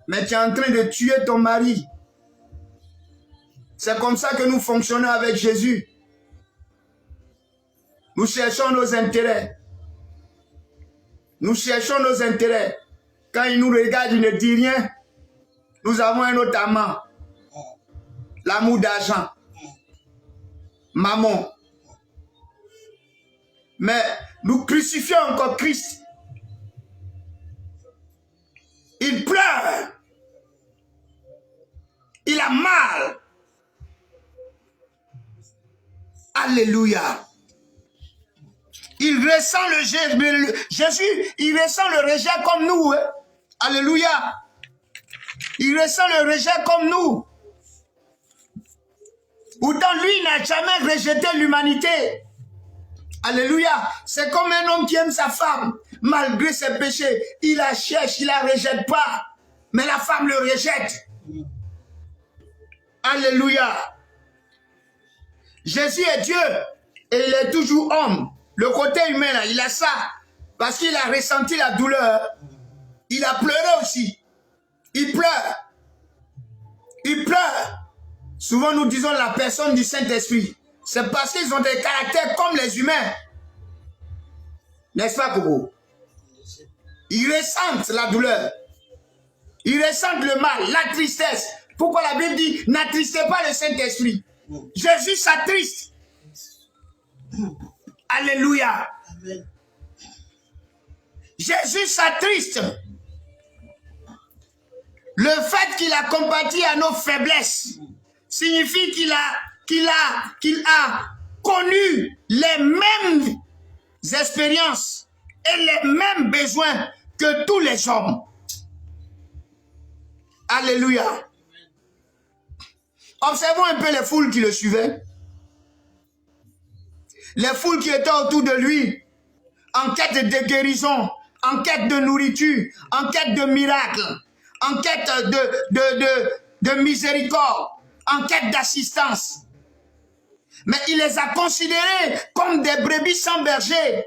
Mais tu es en train de tuer ton mari. C'est comme ça que nous fonctionnons avec Jésus. Nous cherchons nos intérêts. Nous cherchons nos intérêts. Quand il nous regarde, il ne dit rien. Nous avons un autre amant. L'amour d'argent. Maman. Mais nous crucifions encore Christ. Il pleure. Il a mal. Alléluia. Il ressent Jésus, il ressent le rejet comme nous. Hein? Alléluia. Il ressent le rejet comme nous. Autant lui n'a jamais rejeté l'humanité. Alléluia. C'est comme un homme qui aime sa femme. Malgré ses péchés, il la cherche, il la rejette pas. Mais la femme le rejette. Alléluia. Jésus est Dieu et il est toujours homme. Le côté humain, là, il a ça. Parce qu'il a ressenti la douleur. Il a pleuré aussi. Il pleure. Il pleure. Souvent, nous disons la personne du Saint-Esprit. C'est parce qu'ils ont des caractères comme les humains. N'est-ce pas, Coco? Ils ressentent la douleur. Ils ressentent le mal, la tristesse. Pourquoi la Bible dit, n'attristez pas le Saint-Esprit? Jésus s'attriste. Alléluia. Amen. Jésus s'attriste. Le fait qu'il a compati à nos faiblesses signifie qu'il a connu les mêmes expériences et les mêmes besoins que tous les hommes. Alléluia. Observons un peu les foules qui le suivaient. Les foules qui étaient autour de lui, en quête de guérison, en quête de nourriture, en quête de miracles, en quête de miséricorde, en quête d'assistance. Mais il les a considérés comme des brebis sans berger.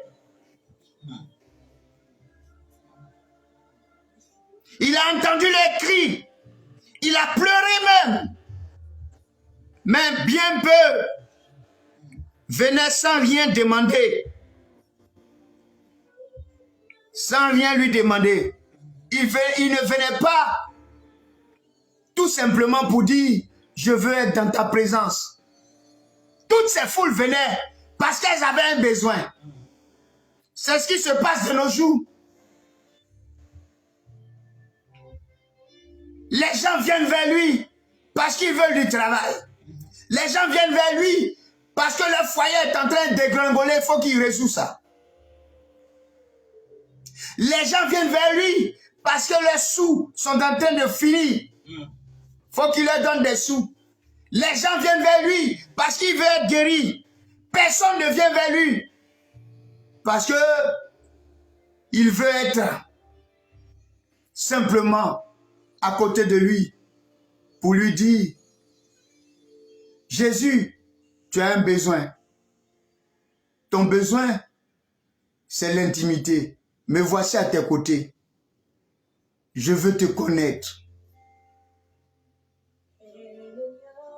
Il a entendu les cris. Il a pleuré même. Mais bien peu venaient sans rien demander. Sans rien lui demander. Il ne venait pas tout simplement pour dire « Je veux être dans ta présence ». Toutes ces foules venaient parce qu'elles avaient un besoin. C'est ce qui se passe de nos jours. Les gens viennent vers lui parce qu'ils veulent du travail. Les gens viennent vers lui parce que leur foyer est en train de dégringoler, il faut qu'il résout ça. Les gens viennent vers lui parce que leurs sous sont en train de finir. Il faut qu'il leur donne des sous. Les gens viennent vers lui parce qu'il veut être guéri. Personne ne vient vers lui parce que il veut être simplement à côté de lui pour lui dire « Jésus, tu as un besoin. Ton besoin, c'est l'intimité. Me voici à tes côtés. Je veux te connaître. »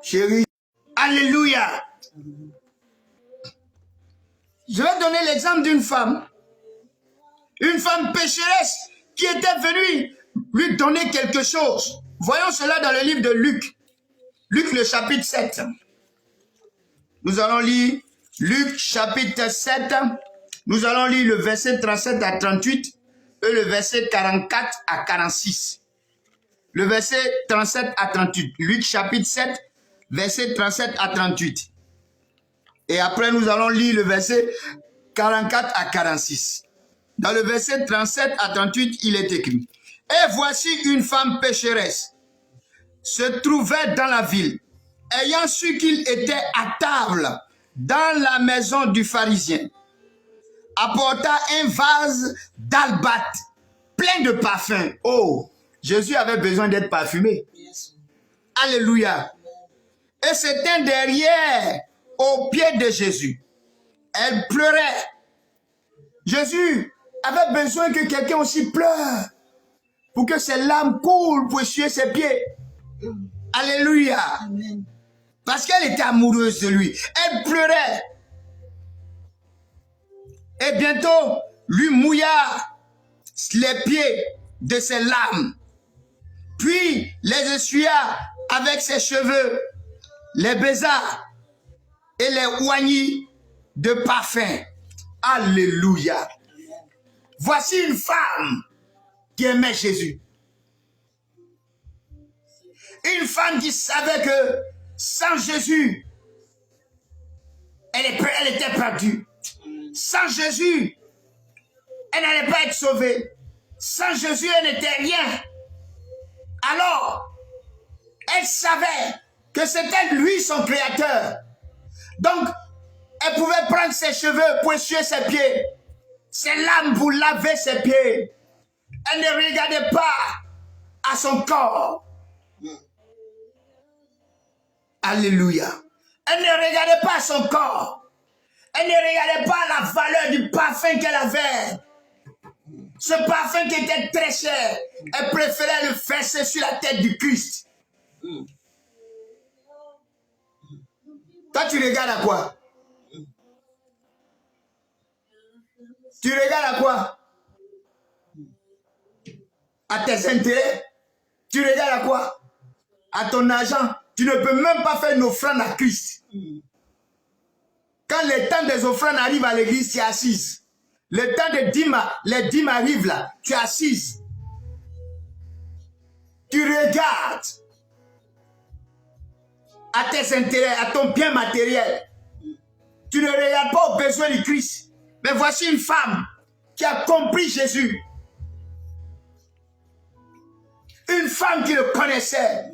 Chérie, alléluia. Je vais donner l'exemple d'une femme pécheresse qui était venue lui donner quelque chose. Voyons cela dans le livre de Luc. Luc le chapitre 7. Nous allons lire Luc chapitre 7. Nous allons lire le verset 37 à 38 et le verset 44 à 46. Le verset 37 à 38. Luc chapitre 7, verset 37 à 38. Et après, nous allons lire le verset 44 à 46. Dans le verset 37 à 38, il est écrit: « Et voici une femme pécheresse se trouvait dans la ville, ayant su qu'il était à table dans la maison du pharisien, apporta un vase d'albâtre plein de parfums. » Oh, Jésus avait besoin d'être parfumé. Alléluia. Et c'était derrière, au pied de Jésus. Elle pleurait. Jésus avait besoin que quelqu'un aussi pleure pour que ses larmes coulent pour essuyer ses pieds. Alléluia. Amen. Parce qu'elle était amoureuse de lui. Elle pleurait. Et bientôt, lui mouilla les pieds de ses larmes. Puis les essuya avec ses cheveux, les baisa et les oignit de parfum. Alléluia. Voici une femme qui aimait Jésus. Une femme qui savait que sans Jésus, elle était perdue. Sans Jésus, elle n'allait pas être sauvée. Sans Jésus, elle n'était rien. Alors, elle savait que c'était lui son créateur. Donc, elle pouvait prendre ses cheveux pour essuyer ses pieds, ses larmes pour laver ses pieds. Elle ne regardait pas à son corps. Alléluia. Elle ne regardait pas à son corps. Elle ne regardait pas la valeur du parfum qu'elle avait. Ce parfum qui était très cher, elle préférait le verser sur la tête du Christ. Toi, tu regardes à quoi? Tu regardes à quoi? À tes intérêts? Tu regardes à quoi? À ton argent? Tu ne peux même pas faire une offrande à Christ. Quand le temps des offrandes arrive à l'église, tu es assise. Le temps des dîmes, les dîmes arrivent là, tu es assise. Tu regardes à tes intérêts, à ton bien matériel. Tu ne regardes pas aux besoins du Christ. Mais voici une femme qui a compris Jésus. Une femme qui le connaissait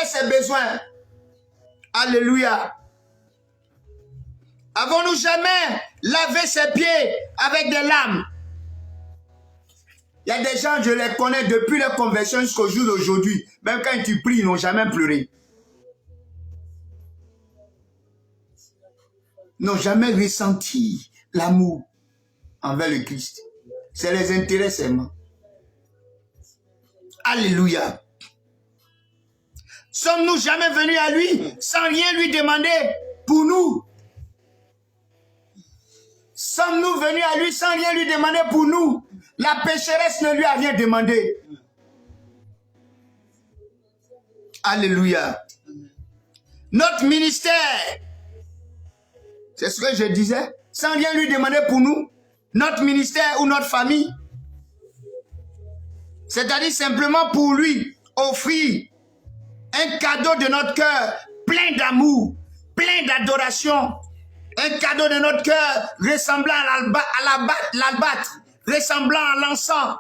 ses besoins. Alléluia. Avons-nous jamais lavé ses pieds avec des larmes? Il y a des gens, je les connais depuis leur conversion jusqu'au jour d'aujourd'hui. Même quand tu pries, ils n'ont jamais pleuré. Ils n'ont jamais ressenti l'amour envers le Christ. C'est les intérêts seulement. Alléluia. Sommes-nous jamais venus à lui sans rien lui demander pour nous? Sommes-nous venus à lui sans rien lui demander pour nous? La pécheresse ne lui a rien demandé. Alléluia. Notre ministère, c'est ce que je disais, sans rien lui demander pour nous, notre ministère ou notre famille, c'est-à-dire simplement pour lui offrir un cadeau de notre cœur, plein d'amour, plein d'adoration, un cadeau de notre cœur ressemblant à l'albâtre, ressemblant à l'encens,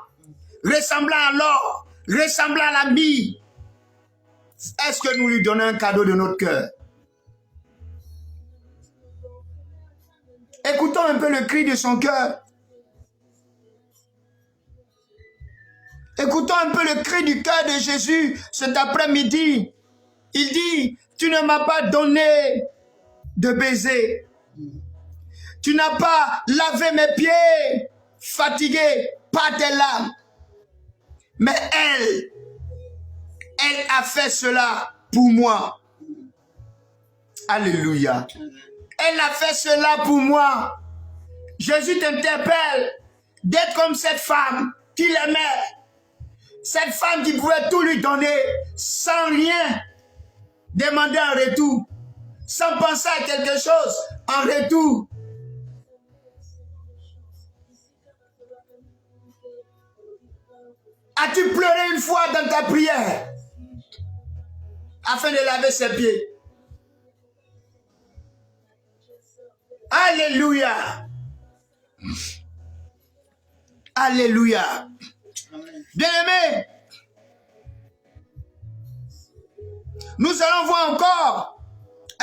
ressemblant à l'or, ressemblant à la myrrhe. Est-ce que nous lui donnons un cadeau de notre cœur? Écoutons un peu le cri de son cœur. Écoutons un peu le cri du cœur de Jésus cet après-midi. Il dit, tu ne m'as pas donné de baiser. Tu n'as pas lavé mes pieds, fatigués par tes larmes. Mais elle a fait cela pour moi. Alléluia. Elle a fait cela pour moi. Jésus t'interpelle d'être comme cette femme qui l'aimait. Cette femme qui pouvait tout lui donner sans rien demander en retour. Sans penser à quelque chose en retour. As-tu pleuré une fois dans ta prière afin de laver ses pieds? Alléluia. Alléluia. Bien-aimés, nous allons voir encore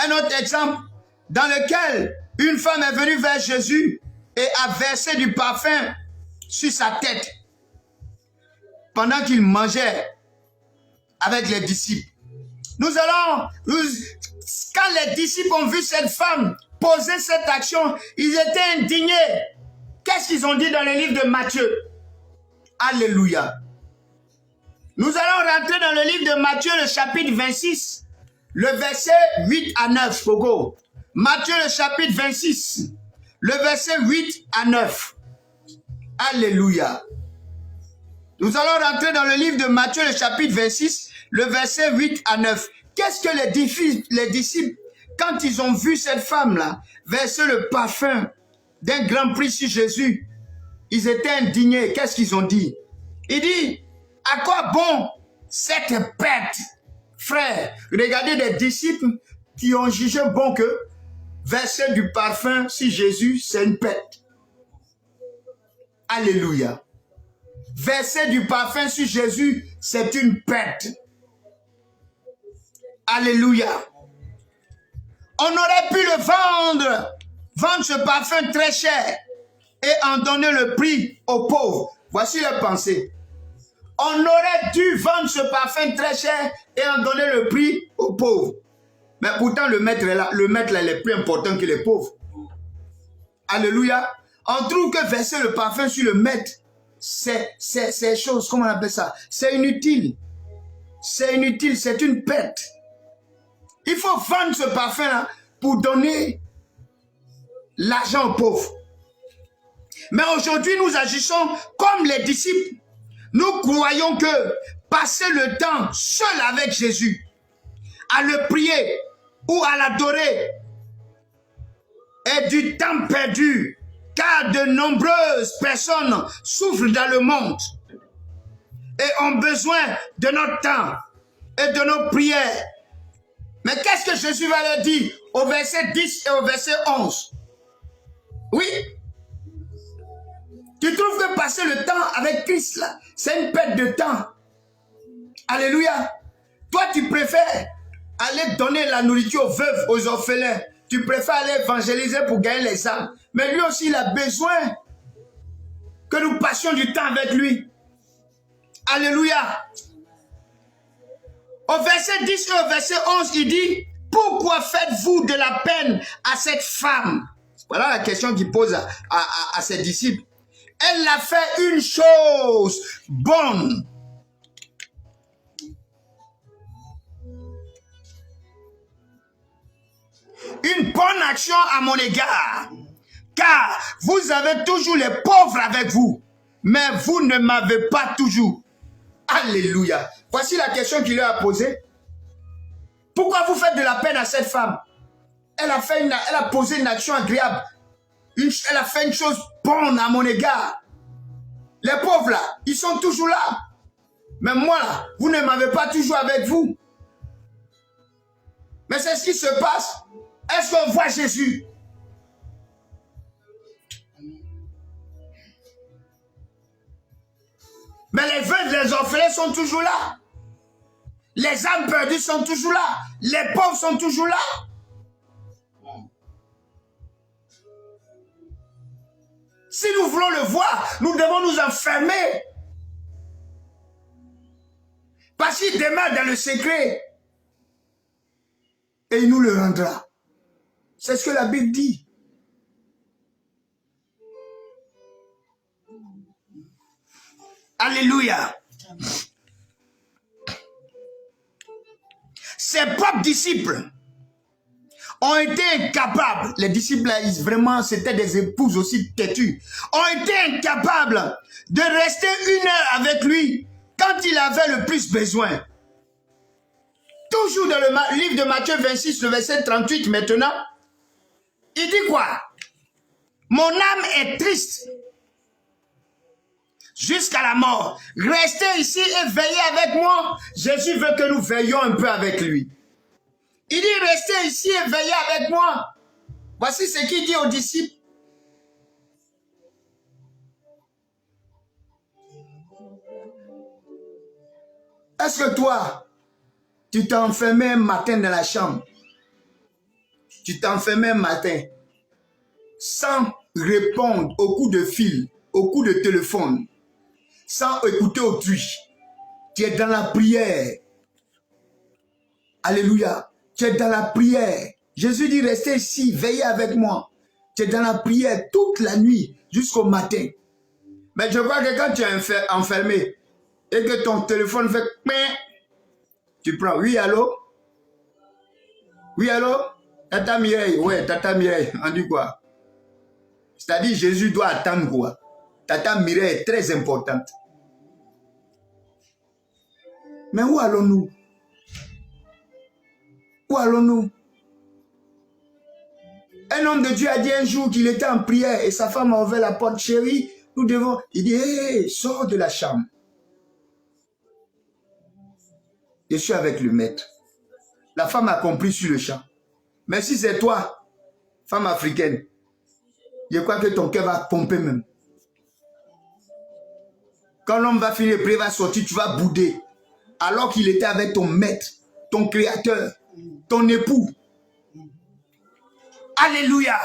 un autre exemple dans lequel une femme est venue vers Jésus et a versé du parfum sur sa tête pendant qu'il mangeait avec les disciples. Quand les disciples ont vu cette femme poser cette action, ils étaient indignés. Qu'est-ce qu'ils ont dit dans le livre de Matthieu? Alléluia. Nous allons rentrer dans le livre de Matthieu, le chapitre 26, le verset 8 à 9. Pogo. Matthieu, le chapitre 26, le verset 8 à 9. Alléluia. Nous allons rentrer dans le livre de Matthieu, le chapitre 26, le verset 8 à 9. Qu'est-ce que les disciples, quand ils ont vu cette femme-là, verser le parfum d'un grand prix sur Jésus, ils étaient indignés. Qu'est-ce qu'ils ont dit? Il dit, à quoi bon cette bête, frère? Regardez des disciples qui ont jugé bon que verser du parfum sur Jésus, c'est une bête. Alléluia. Verser du parfum sur Jésus, c'est une bête. Alléluia. On aurait pu le vendre ce parfum très cher et en donner le prix aux pauvres. Voici la pensée. On aurait dû vendre ce parfum très cher et en donner le prix aux pauvres. Mais pourtant, le maître est là. Le maître là, il est plus important que les pauvres. Alléluia. On trouve que verser le parfum sur le maître, c'est chose, comment on appelle ça? C'est inutile. C'est inutile, c'est une perte. Il faut vendre ce parfum-là pour donner l'argent aux pauvres. Mais aujourd'hui, nous agissons comme les disciples. Nous croyons que passer le temps seul avec Jésus, à le prier ou à l'adorer, est du temps perdu, car de nombreuses personnes souffrent dans le monde et ont besoin de notre temps et de nos prières. Mais qu'est-ce que Jésus va leur dire au verset 10 et au verset 11? Oui. Tu trouves que passer le temps avec Christ, là, c'est une perte de temps. Alléluia. Toi, tu préfères aller donner la nourriture aux veuves, aux orphelins. Tu préfères aller évangéliser pour gagner les âmes. Mais lui aussi, il a besoin que nous passions du temps avec lui. Alléluia. Au verset 10 et au verset 11, il dit, pourquoi faites-vous de la peine à cette femme? Voilà la question qu'il pose à ses disciples. Elle a fait une chose bonne. Une bonne action à mon égard. Car vous avez toujours les pauvres avec vous. Mais vous ne m'avez pas toujours. Alléluia. Voici la question qu'il leur a posée. Pourquoi vous faites de la peine à cette femme? Elle a posé une action agréable. Elle a fait une chose bonne à mon égard. Les pauvres là, ils sont toujours là. Mais moi là, vous ne m'avez pas toujours avec vous. Mais c'est ce qui se passe. Est-ce qu'on voit Jésus? Mais les veuves, les orphelins sont toujours là. Les âmes perdues sont toujours là. Les pauvres sont toujours là. Si nous voulons le voir, nous devons nous enfermer. Parce qu'il demeure dans le secret. Et il nous le rendra. C'est ce que la Bible dit. Alléluia. Ses propres disciples ont été incapables, les disciples là, vraiment c'était des épouses aussi têtues, ont été incapables de rester 1 heure avec lui quand il avait le plus besoin. Toujours dans le livre de Matthieu 26, le verset 38 maintenant, il dit quoi? Mon âme est triste jusqu'à la mort. Restez ici et veillez avec moi. Jésus veut que nous veillions un peu avec lui. Il dit, restez ici et veillez avec moi. Voici ce qu'il dit aux disciples. Est-ce que toi, tu t'es enfermé un matin dans la chambre? Tu t'es enfermé un matin sans répondre au coup de fil, au coup de téléphone, sans écouter autrui. Tu es dans la prière. Alléluia. Tu es dans la prière. Jésus dit, restez ici, veillez avec moi. Tu es dans la prière toute la nuit jusqu'au matin. Mais je crois que quand tu es enfermé et que ton téléphone fait ping, tu prends, oui, allô? Oui, allô? Tata Mireille, ouais, Tata Mireille, on dit quoi? C'est-à-dire Jésus doit attendre quoi? Tata Mireille est très importante. Mais où allons-nous? Où allons-nous? Un homme de Dieu a dit un jour qu'il était en prière et sa femme a ouvert la porte. Chérie, nous devons... Il dit, hé, sors de la chambre. Je suis avec le maître. La femme a compris sur le champ. Mais si c'est toi, femme africaine, je crois que ton cœur va pomper même. Quand l'homme va finir de prier, va sortir, tu vas bouder. Alors qu'il était avec ton maître, ton créateur, ton époux. Alléluia.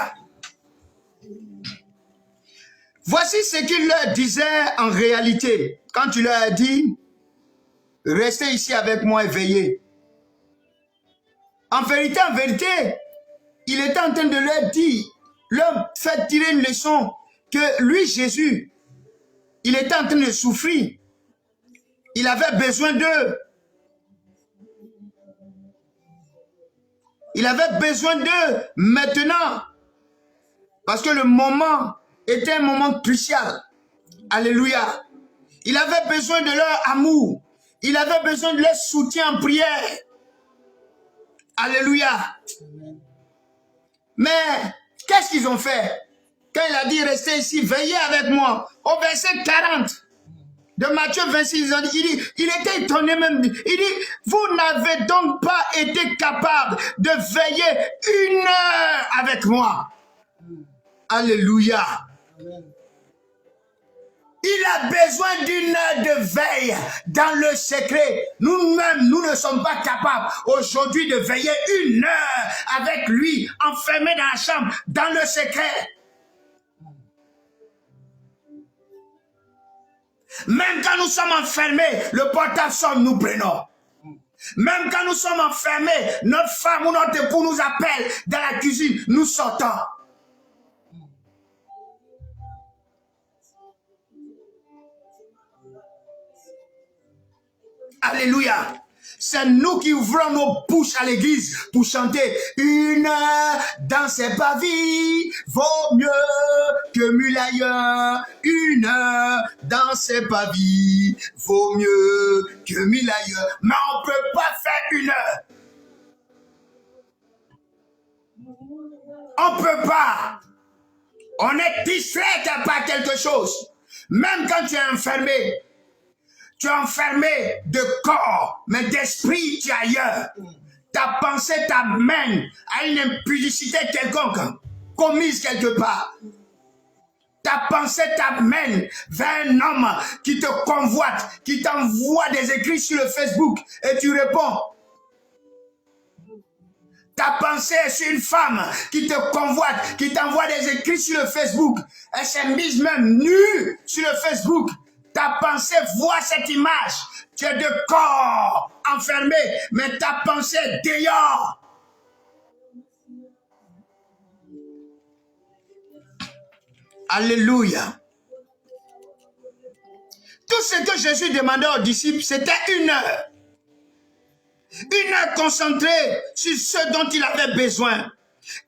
Voici ce qu'il leur disait en réalité. Quand tu leur as dit, restez ici avec moi et veillez. En vérité, il était en train de leur dire, leur faire tirer une leçon que lui, Jésus, il était en train de souffrir. Il avait besoin d'eux. Il avait besoin d'eux maintenant. Parce que le moment était un moment crucial. Alléluia. Il avait besoin de leur amour. Il avait besoin de leur soutien en prière. Alléluia. Mais qu'est-ce qu'ils ont fait? Quand il a dit restez ici, veillez avec moi. Au verset 40 de Matthieu 26, il était étonné même. Il dit, vous n'avez donc pas été capable de veiller 1 heure avec moi. Alléluia. Il a besoin d'1 heure de veille dans le secret. Nous-mêmes, nous ne sommes pas capables aujourd'hui de veiller 1 heure avec lui, enfermé dans la chambre, dans le secret. Même quand nous sommes enfermés, le portable sonne, nous prenons. Même quand nous sommes enfermés, notre femme ou notre époux nous appelle dans la cuisine, nous sortons. Alléluia. C'est nous qui ouvrons nos bouches à l'église pour chanter 1 heure dans ses pavis vaut mieux que 1000 ailleurs. 1 heure dans ses pavis vaut mieux que 1000 ailleurs. Mais on ne peut pas faire 1 heure. On ne peut pas. On est distrait par quelque chose. Même quand tu es enfermé. Tu es enfermé de corps, mais d'esprit, tu es ailleurs. Ta pensée t'amène à une impudicité quelconque, commise quelque part. Ta pensée t'amène vers un homme qui te convoite, qui t'envoie des écrits sur le Facebook et tu réponds. Ta pensée est sur une femme qui te convoite, qui t'envoie des écrits sur le Facebook. Elle s'est mise même nue sur le Facebook. Ta pensée voit cette image. Tu es de corps enfermé, mais ta pensée est dehors. Alléluia. Tout ce que Jésus demandait aux disciples, c'était 1 heure. 1 heure concentrée sur ce dont il avait besoin.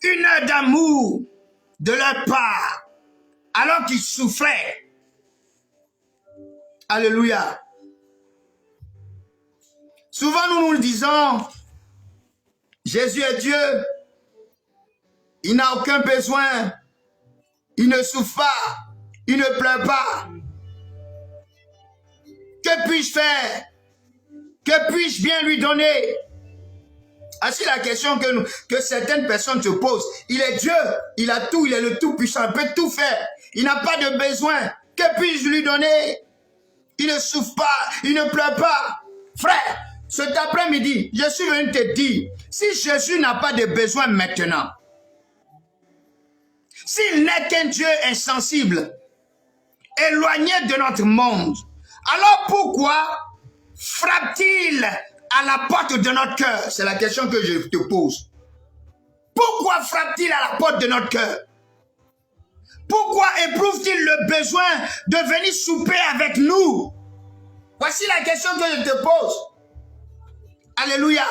1 heure d'amour de leur part, alors qu'ils souffraient. Alléluia. Souvent nous le disons, Jésus est Dieu, il n'a aucun besoin, il ne souffre pas, il ne pleure pas. Que puis-je faire? Que puis-je bien lui donner? Ainsi la question que certaines personnes se posent. Il est Dieu, il a tout, il est le tout-puissant, il peut tout faire. Il n'a pas de besoin. Que puis-je lui donner? Il ne souffre pas, il ne pleure pas. Frère, cet après-midi, je suis venu te dire, si Jésus n'a pas de besoin maintenant, s'il n'est qu'un Dieu insensible, éloigné de notre monde, alors pourquoi frappe-t-il à la porte de notre cœur? C'est la question que je te pose. Pourquoi frappe-t-il à la porte de notre cœur? Pourquoi éprouve-t-il le besoin de venir souper avec nous? Voici la question que je te pose. Alléluia.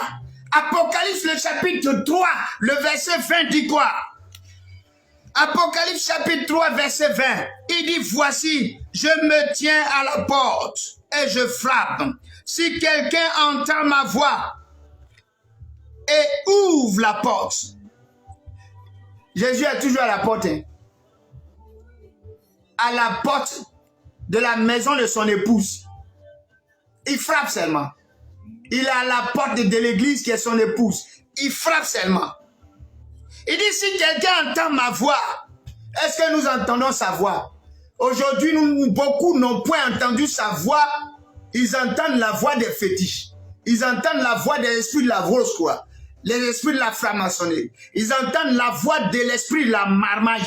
Apocalypse le chapitre 3, le verset 20 dit quoi? Apocalypse chapitre 3, verset 20. Il dit, voici, je me tiens à la porte et je frappe. Si quelqu'un entend ma voix et ouvre la porte. Jésus est toujours à la porte. Hein? À la porte de la maison de son épouse. Il frappe seulement. Il est à la porte de l'église qui est son épouse. Il frappe seulement. Il dit, si quelqu'un entend ma voix, est-ce que nous entendons sa voix? Aujourd'hui, beaucoup n'ont point entendu sa voix. Ils entendent la voix des fétiches. Ils entendent la voix des esprits de la grosse croix. Les esprits de la franc-maçonnerie. Ils entendent la voix de l'esprit de la marmaille.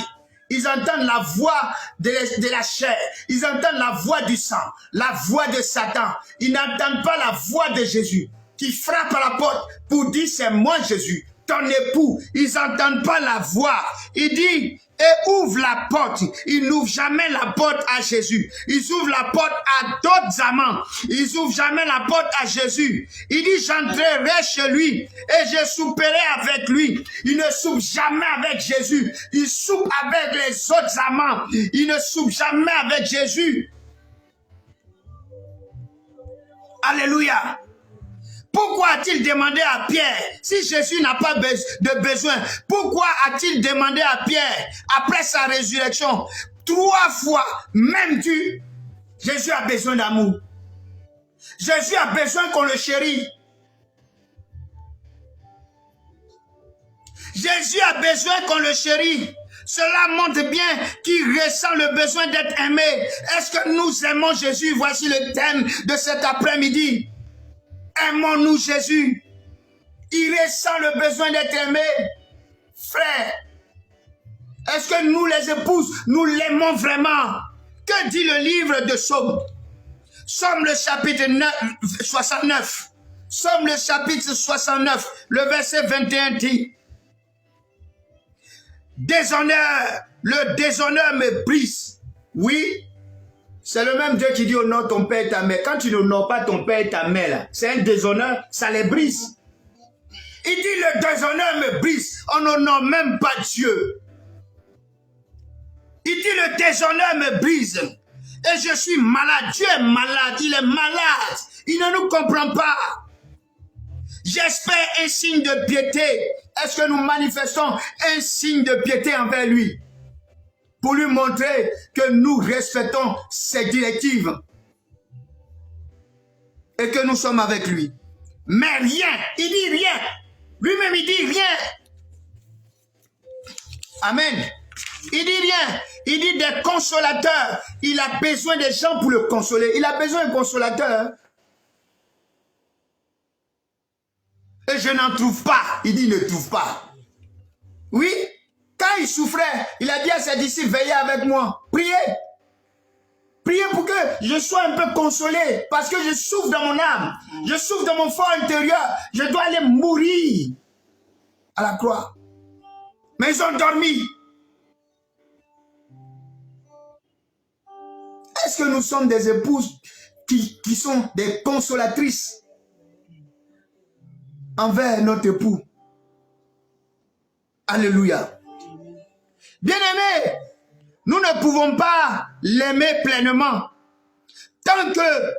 Ils entendent la voix de la chair. Ils entendent la voix du sang. La voix de Satan. Ils n'entendent pas la voix de Jésus qui frappe à la porte pour dire c'est moi Jésus, ton époux. Ils n'entendent pas la voix. Il dit et ouvre la porte. Ils n'ouvrent jamais la porte à Jésus. Ils ouvrent la porte à d'autres amants. Ils n'ouvrent jamais la porte à Jésus. Il dit j'entrerai chez lui et je souperai avec lui. Il ne soupe jamais avec Jésus. Il soupe avec les autres amants. Il ne soupe jamais avec Jésus. Alléluia. Pourquoi a-t-il demandé à Pierre, si Jésus n'a pas de besoin, pourquoi a-t-il demandé à Pierre, après sa résurrection, 3 fois, même tu, Jésus a besoin d'amour. Jésus a besoin qu'on le chérit. Jésus a besoin qu'on le chérit. Cela montre bien qu'il ressent le besoin d'être aimé. Est-ce que nous aimons Jésus? Voici le thème de cet après-midi. Aimons-nous Jésus? Il ressent le besoin d'être aimé. Frère, est-ce que nous les épouses, nous l'aimons vraiment? Que dit le livre de Psaume? Psaume le chapitre 69. Psaume le chapitre 69, le verset 21 dit: déshonneur, le déshonneur me brise. Oui, c'est le même Dieu qui dit honore ton père et ta mère. Quand tu n'honores pas ton père et ta mère, c'est un déshonneur, ça les brise. Il dit le déshonneur me brise. On n'honore même pas Dieu. Il dit le déshonneur me brise. Et je suis malade. Dieu est malade. Il est malade. Il ne nous comprend pas. J'espère un signe de piété. Est-ce que nous manifestons un signe de piété envers lui? Pour lui montrer que nous respectons ses directives. Et que nous sommes avec lui. Mais rien. Il dit rien. Lui-même il dit rien. Amen. Il dit rien. Il dit des consolateurs. Il a besoin des gens pour le consoler. Il a besoin d'un consolateur. Et je n'en trouve pas. Il dit il ne trouve pas. Oui. Quand il souffrait, il a dit à ses disciples, veillez avec moi. Priez. Priez pour que je sois un peu consolé. Parce que je souffre dans mon âme. Je souffre dans mon fort intérieur. Je dois aller mourir à la croix. Mais ils ont dormi. Est-ce que nous sommes des épouses qui sont des consolatrices envers notre époux? Alléluia. Bien-aimés, nous ne pouvons pas l'aimer pleinement tant que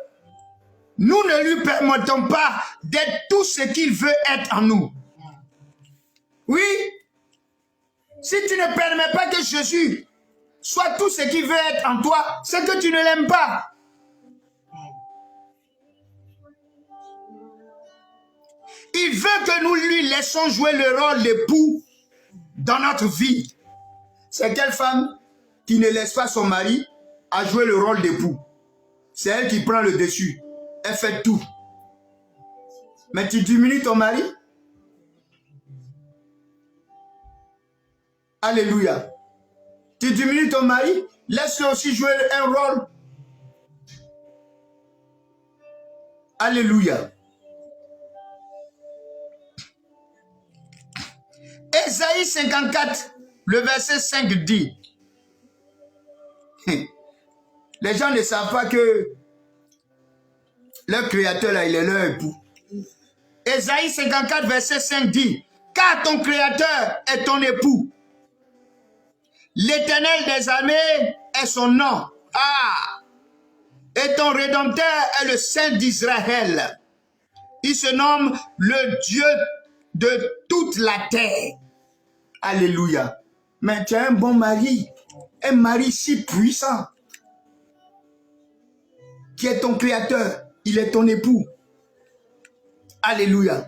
nous ne lui permettons pas d'être tout ce qu'il veut être en nous. Oui, si tu ne permets pas que Jésus soit tout ce qu'il veut être en toi, c'est que tu ne l'aimes pas. Il veut que nous lui laissons jouer le rôle d'époux dans notre vie. C'est quelle femme qui ne laisse pas son mari à jouer le rôle d'époux? C'est elle qui prend le dessus. Elle fait tout. Mais tu diminues ton mari? Alléluia. Tu diminues ton mari? Laisse-le aussi jouer un rôle. Alléluia. Ésaïe 54, le verset 5 dit, les gens ne savent pas que leur créateur là, il est leur époux. Ésaïe 54, verset 5 dit, car ton créateur est ton époux. L'Éternel des armées est son nom. Ah! Et ton Rédempteur est le Saint d'Israël. Il se nomme le Dieu de toute la terre. Alléluia. Mais tu as un bon mari. Un mari si puissant. Qui est ton créateur. Il est ton époux. Alléluia.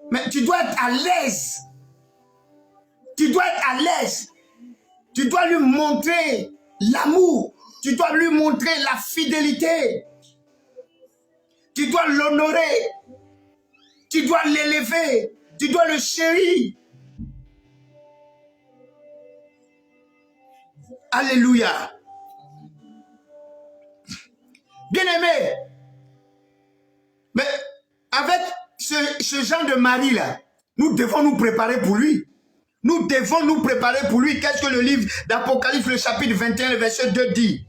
Mais tu dois être à l'aise. Tu dois être à l'aise. Tu dois lui montrer l'amour. Tu dois lui montrer la fidélité. Tu dois l'honorer. Tu dois l'élever. Tu dois le chérir. Alléluia. Bien-aimé, mais avec ce genre de mari-là, nous devons nous préparer pour lui. Nous devons nous préparer pour lui. Qu'est-ce que le livre d'Apocalypse, le chapitre 21, le verset 2 dit?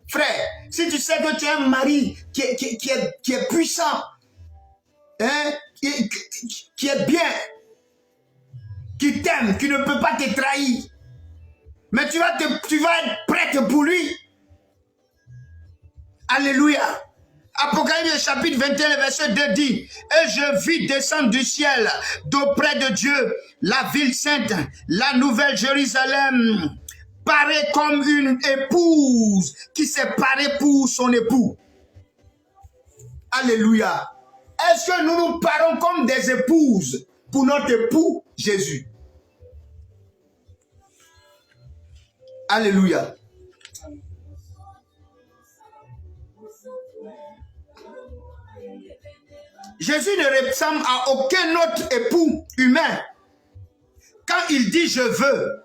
Frère, si tu sais que tu as un mari qui est puissant, hein, qui est bien, qui t'aime, qui ne peut pas te trahir, mais tu vas être prête pour lui. Alléluia. Apocalypse chapitre 21, verset 2 dit, et je vis descendre du ciel d'auprès de Dieu la ville sainte, la nouvelle Jérusalem, parée comme une épouse qui s'est parée pour son époux. Alléluia. Est-ce que nous nous parons comme des épouses pour notre époux Jésus? Alléluia. Jésus ne ressemble à aucun autre époux humain. Quand il dit « je veux »,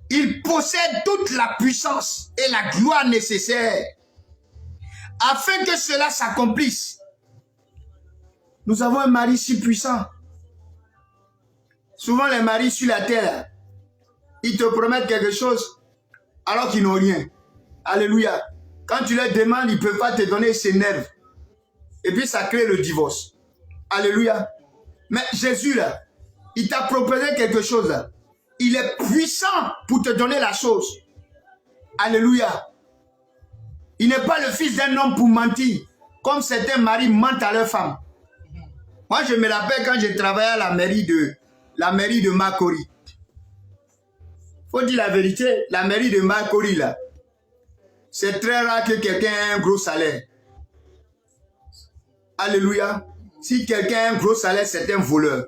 il possède toute la puissance et la gloire nécessaires afin que cela s'accomplisse. Nous avons un mari si puissant. Souvent les maris sur la terre, ils te promettent quelque chose alors qu'ils n'ont rien. Alléluia. Quand tu leur demandes, ils ne peuvent pas te donner, ils s'énervent. Et puis ça crée le divorce. Alléluia. Mais Jésus là, il t'a proposé quelque chose là. Il est puissant pour te donner la chose. Alléluia. Il n'est pas le fils d'un homme pour mentir. Comme certains maris mentent à leur femme. Moi je me rappelle quand j'ai travaillé à la mairie de Makori. Faut dire la vérité, la mairie de Makori là, c'est très rare que quelqu'un ait un gros salaire. Alléluia. Si quelqu'un a un gros salaire, c'est un voleur.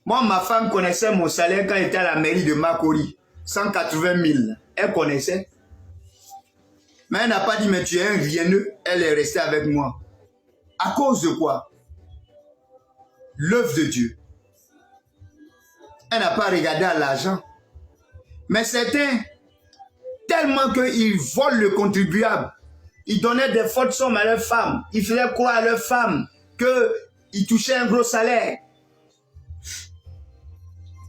Moi, ma femme connaissait mon salaire quand elle était à la mairie de Makori. 180 000. Elle connaissait. Mais elle n'a pas dit, mais tu es un rieneux. Elle est restée avec moi. À cause de quoi? L'œuvre de Dieu. Elle n'a pas regardé à l'argent. Mais certains, tellement qu'ils volent le contribuable, ils donnaient des fausses sommes à leurs femmes. Ils faisaient croire à leurs femmes qu'ils touchaient un gros salaire.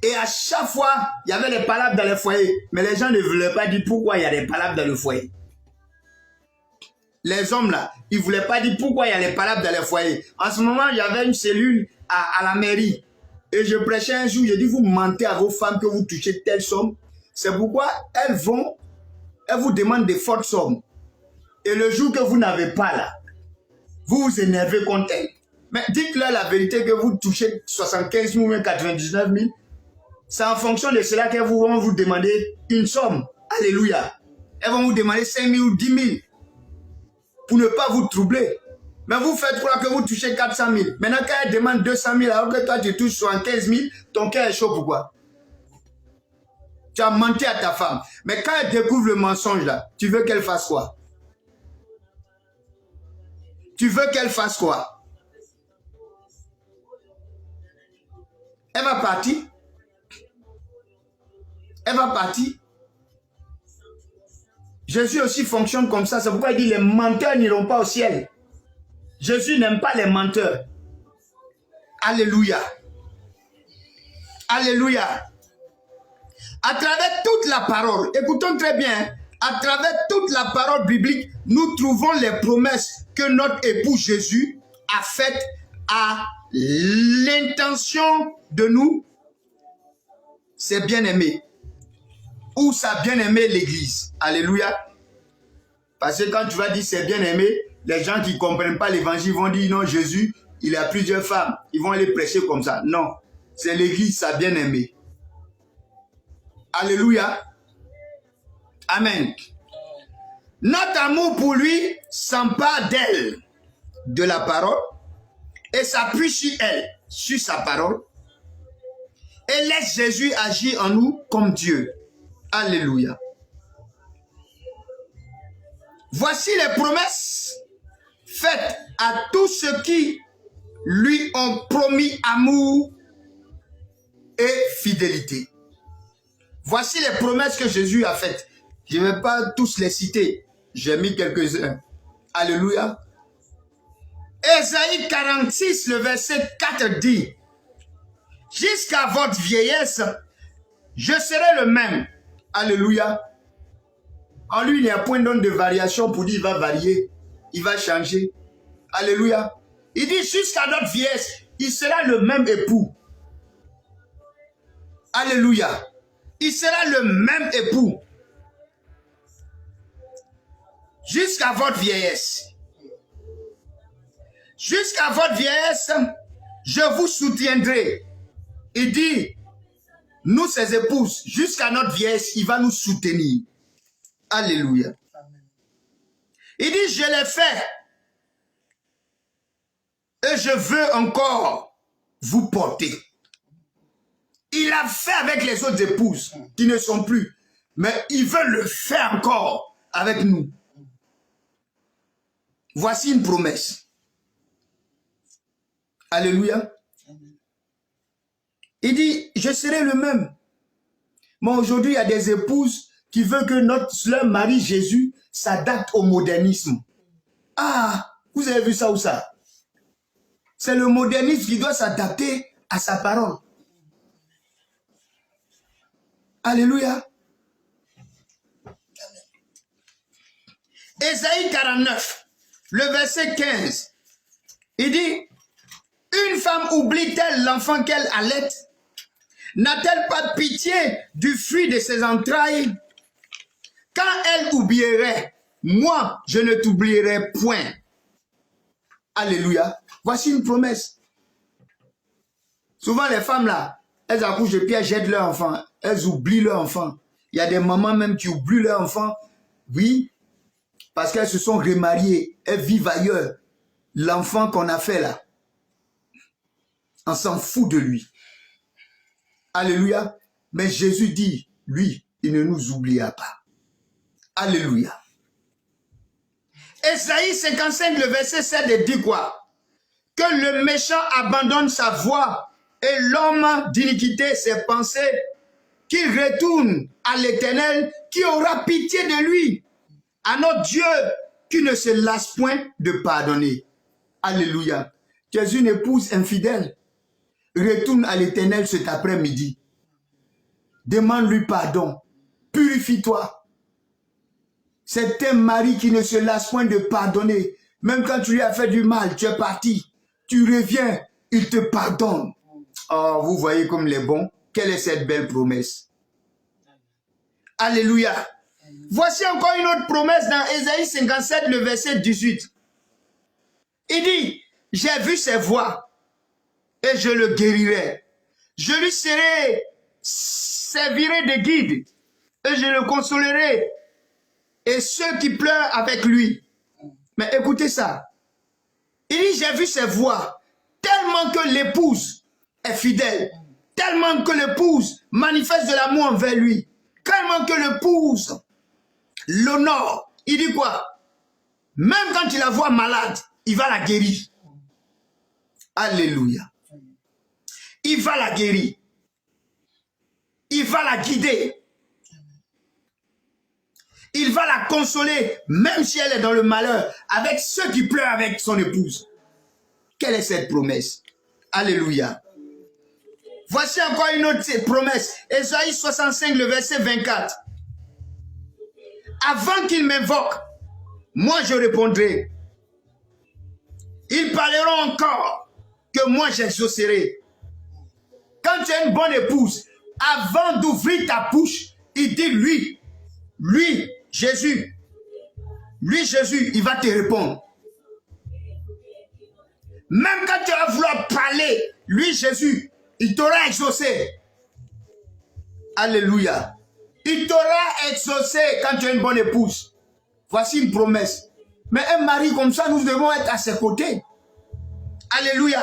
Et à chaque fois, il y avait des palabres dans le foyer. Mais les gens ne voulaient pas dire pourquoi il y a des palabres dans le foyer. Les hommes là, ils ne voulaient pas dire pourquoi il y a des palabres dans le foyer. En ce moment, il y avait une cellule à la mairie. Et je prêchais un jour, j'ai dit, vous mentez à vos femmes que vous touchez telle somme. C'est pourquoi elles vous demandent des fortes sommes. Et le jour que vous n'avez pas là, vous vous énervez contre elles. Mais dites-leur la vérité que vous touchez 75 000 ou 99 000. C'est en fonction de cela qu'elles vont vous demander une somme. Alléluia. Elles vont vous demander 5 000 ou 10 000 pour ne pas vous troubler. Mais vous faites croire que vous touchez 400 000. Maintenant, quand elles demandent 200 000 alors que toi tu touches 75 000, ton cœur est chaud. Pourquoi? Tu as menti à ta femme. Mais quand elle découvre le mensonge là, tu veux qu'elle fasse quoi? Tu veux qu'elle fasse quoi? Elle va partir. Elle va partir. Jésus aussi fonctionne comme ça. C'est pourquoi il dit les menteurs n'iront pas au ciel. Jésus n'aime pas les menteurs. Alléluia. Alléluia. À travers toute la parole, écoutons très bien, à travers toute la parole biblique, nous trouvons les promesses que notre époux Jésus a faites à l'intention de nous, ses bien-aimés, ou sa bien-aimée l'Église. Alléluia. Parce que quand tu vas dire ses bien-aimés, les gens qui ne comprennent pas l'évangile vont dire non, Jésus, il a plusieurs femmes. Ils vont aller prêcher comme ça. Non, c'est l'Église, sa bien-aimée. Alléluia. Amen. Notre amour pour lui s'empare d'elle, de la parole, et s'appuie sur elle, sur sa parole, et laisse Jésus agir en nous comme Dieu. Alléluia. Voici les promesses faites à tous ceux qui lui ont promis amour et fidélité. Voici les promesses que Jésus a faites. Je ne vais pas tous les citer. J'ai mis quelques-uns. Alléluia. Ésaïe 46, le verset 4 dit, « Jusqu'à votre vieillesse, je serai le même. » Alléluia. En lui, il n'y a point d'onde de variation pour dire il va varier. Il va changer. Alléluia. Il dit jusqu'à notre vieillesse, il sera le même époux. Alléluia. Il sera le même époux. Jusqu'à votre vieillesse. Jusqu'à votre vieillesse, je vous soutiendrai. Il dit, nous ses épouses, jusqu'à notre vieillesse, il va nous soutenir. Alléluia. Il dit, je l'ai fait. Et je veux encore vous porter. Il a fait avec les autres épouses qui ne sont plus. Mais il veut le faire encore avec nous. Voici une promesse. Alléluia. Il dit, je serai le même. Mais aujourd'hui, il y a des épouses qui veulent que leur mari Jésus s'adapte au modernisme. Ah, vous avez vu ça ou ça? C'est le modernisme qui doit s'adapter à sa parole. Alléluia. Ésaïe 49, le verset 15. Il dit, une femme oublie-t-elle l'enfant qu'elle allait? N'a-t-elle pas pitié du fruit de ses entrailles? Quand elle oublierait, moi, je ne t'oublierai point. Alléluia. Voici une promesse. Souvent, les femmes, là, elles accouchent et puis elles jettent leur enfant. Elles oublient leur enfant. Il y a des mamans même qui oublient leur enfant. Oui, parce qu'elles se sont remariées. Elles vivent ailleurs. L'enfant qu'on a fait là, on s'en fout de lui. Alléluia. Mais Jésus dit, lui, il ne nous oubliera pas. Alléluia. Ésaïe 55, le verset 7 dit quoi? Que le méchant abandonne sa voie et l'homme d'iniquité ses pensées, qu'il retourne à l'Éternel qui aura pitié de lui, à notre Dieu qui ne se lasse point de pardonner. Alléluia. Tu es une épouse infidèle. Retourne à l'Éternel cet après-midi. Demande-lui pardon. Purifie-toi. C'est un mari qui ne se lasse point de pardonner. Même quand tu lui as fait du mal, tu es parti. Tu reviens, il te pardonne. Oh, vous voyez comme les bons. Quelle est cette belle promesse? Alléluia. Voici encore une autre promesse dans Ésaïe 57, le verset 18. Il dit, j'ai vu ses voies et je le guérirai. Je lui servirai de guide et je le consolerai. Et ceux qui pleurent avec lui. Mais écoutez ça. Il dit, j'ai vu ses voies, tellement que l'épouse est fidèle, tellement que l'épouse manifeste de l'amour envers lui, tellement que l'épouse l'honore. Il dit quoi? Même quand il la voit malade, il va la guérir. Alléluia. Il va la guérir. Il va la guider. Il va la consoler, même si elle est dans le malheur, avec ceux qui pleurent avec son épouse. Quelle est cette promesse? Alléluia. Voici encore une autre promesse. Ésaïe 65, le verset 24. Avant qu'ils m'invoquent, moi je répondrai. Ils parleront encore que moi j'exaucerai. Quand tu es une bonne épouse, avant d'ouvrir ta bouche, il dit lui, Jésus, il va te répondre. Même quand tu vas vouloir parler, lui, Jésus, il t'aura exaucé. Alléluia. Il t'aura exaucé quand tu es une bonne épouse. Voici une promesse. Mais un mari comme ça, nous devons être à ses côtés. Alléluia.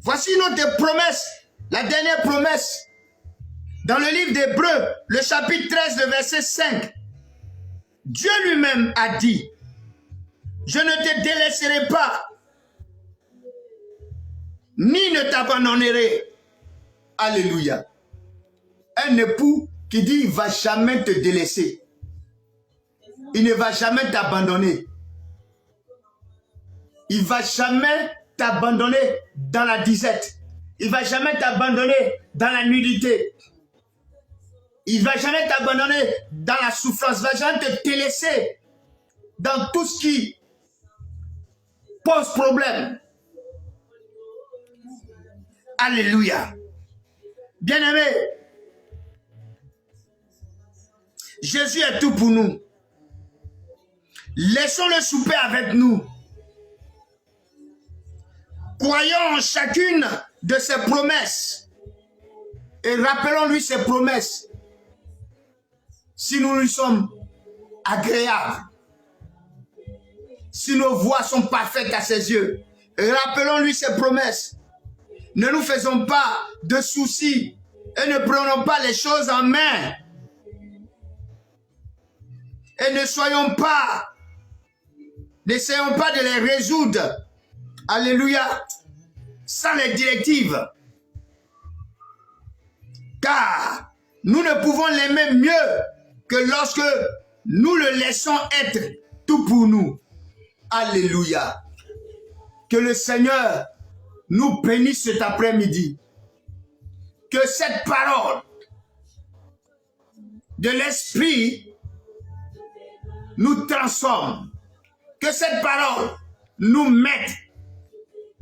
Voici une autre promesse. La dernière promesse. Dans le livre d'Hébreux, le chapitre 13, le verset 5. Dieu lui-même a dit, je ne te délaisserai pas, ni ne t'abandonnerai. Alléluia. Un époux qui dit, il ne va jamais te délaisser. Il ne va jamais t'abandonner. Il ne va jamais t'abandonner dans la disette. Il ne va jamais t'abandonner dans la nudité. Il ne va jamais t'abandonner dans la souffrance. Il ne va jamais te délaisser dans tout ce qui pose problème. Alléluia. Bien-aimés, Jésus est tout pour nous. Laissons-le souper avec nous. Croyons en chacune de ses promesses et rappelons-lui ses promesses. Si nous lui sommes agréables, si nos voies sont parfaites à ses yeux, rappelons-lui ses promesses. Ne nous faisons pas de soucis et ne prenons pas les choses en main. Et n'essayons pas de les résoudre. Alléluia. Sans les directives. Car nous ne pouvons l'aimer mieux que lorsque nous le laissons être tout pour nous. Alléluia. Que le Seigneur nous bénisse cet après-midi. Que cette parole de l'Esprit nous transforme. Que cette parole nous mette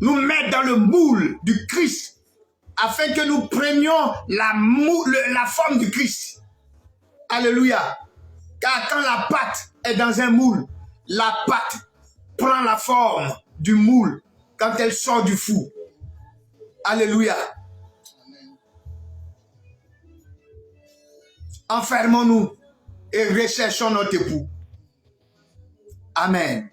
dans le moule du Christ afin que nous prenions la forme du Christ. Alléluia. Car quand la pâte est dans un moule, la pâte prend la forme du moule quand elle sort du four. Alléluia. Enfermons-nous et recherchons notre époux. Amen.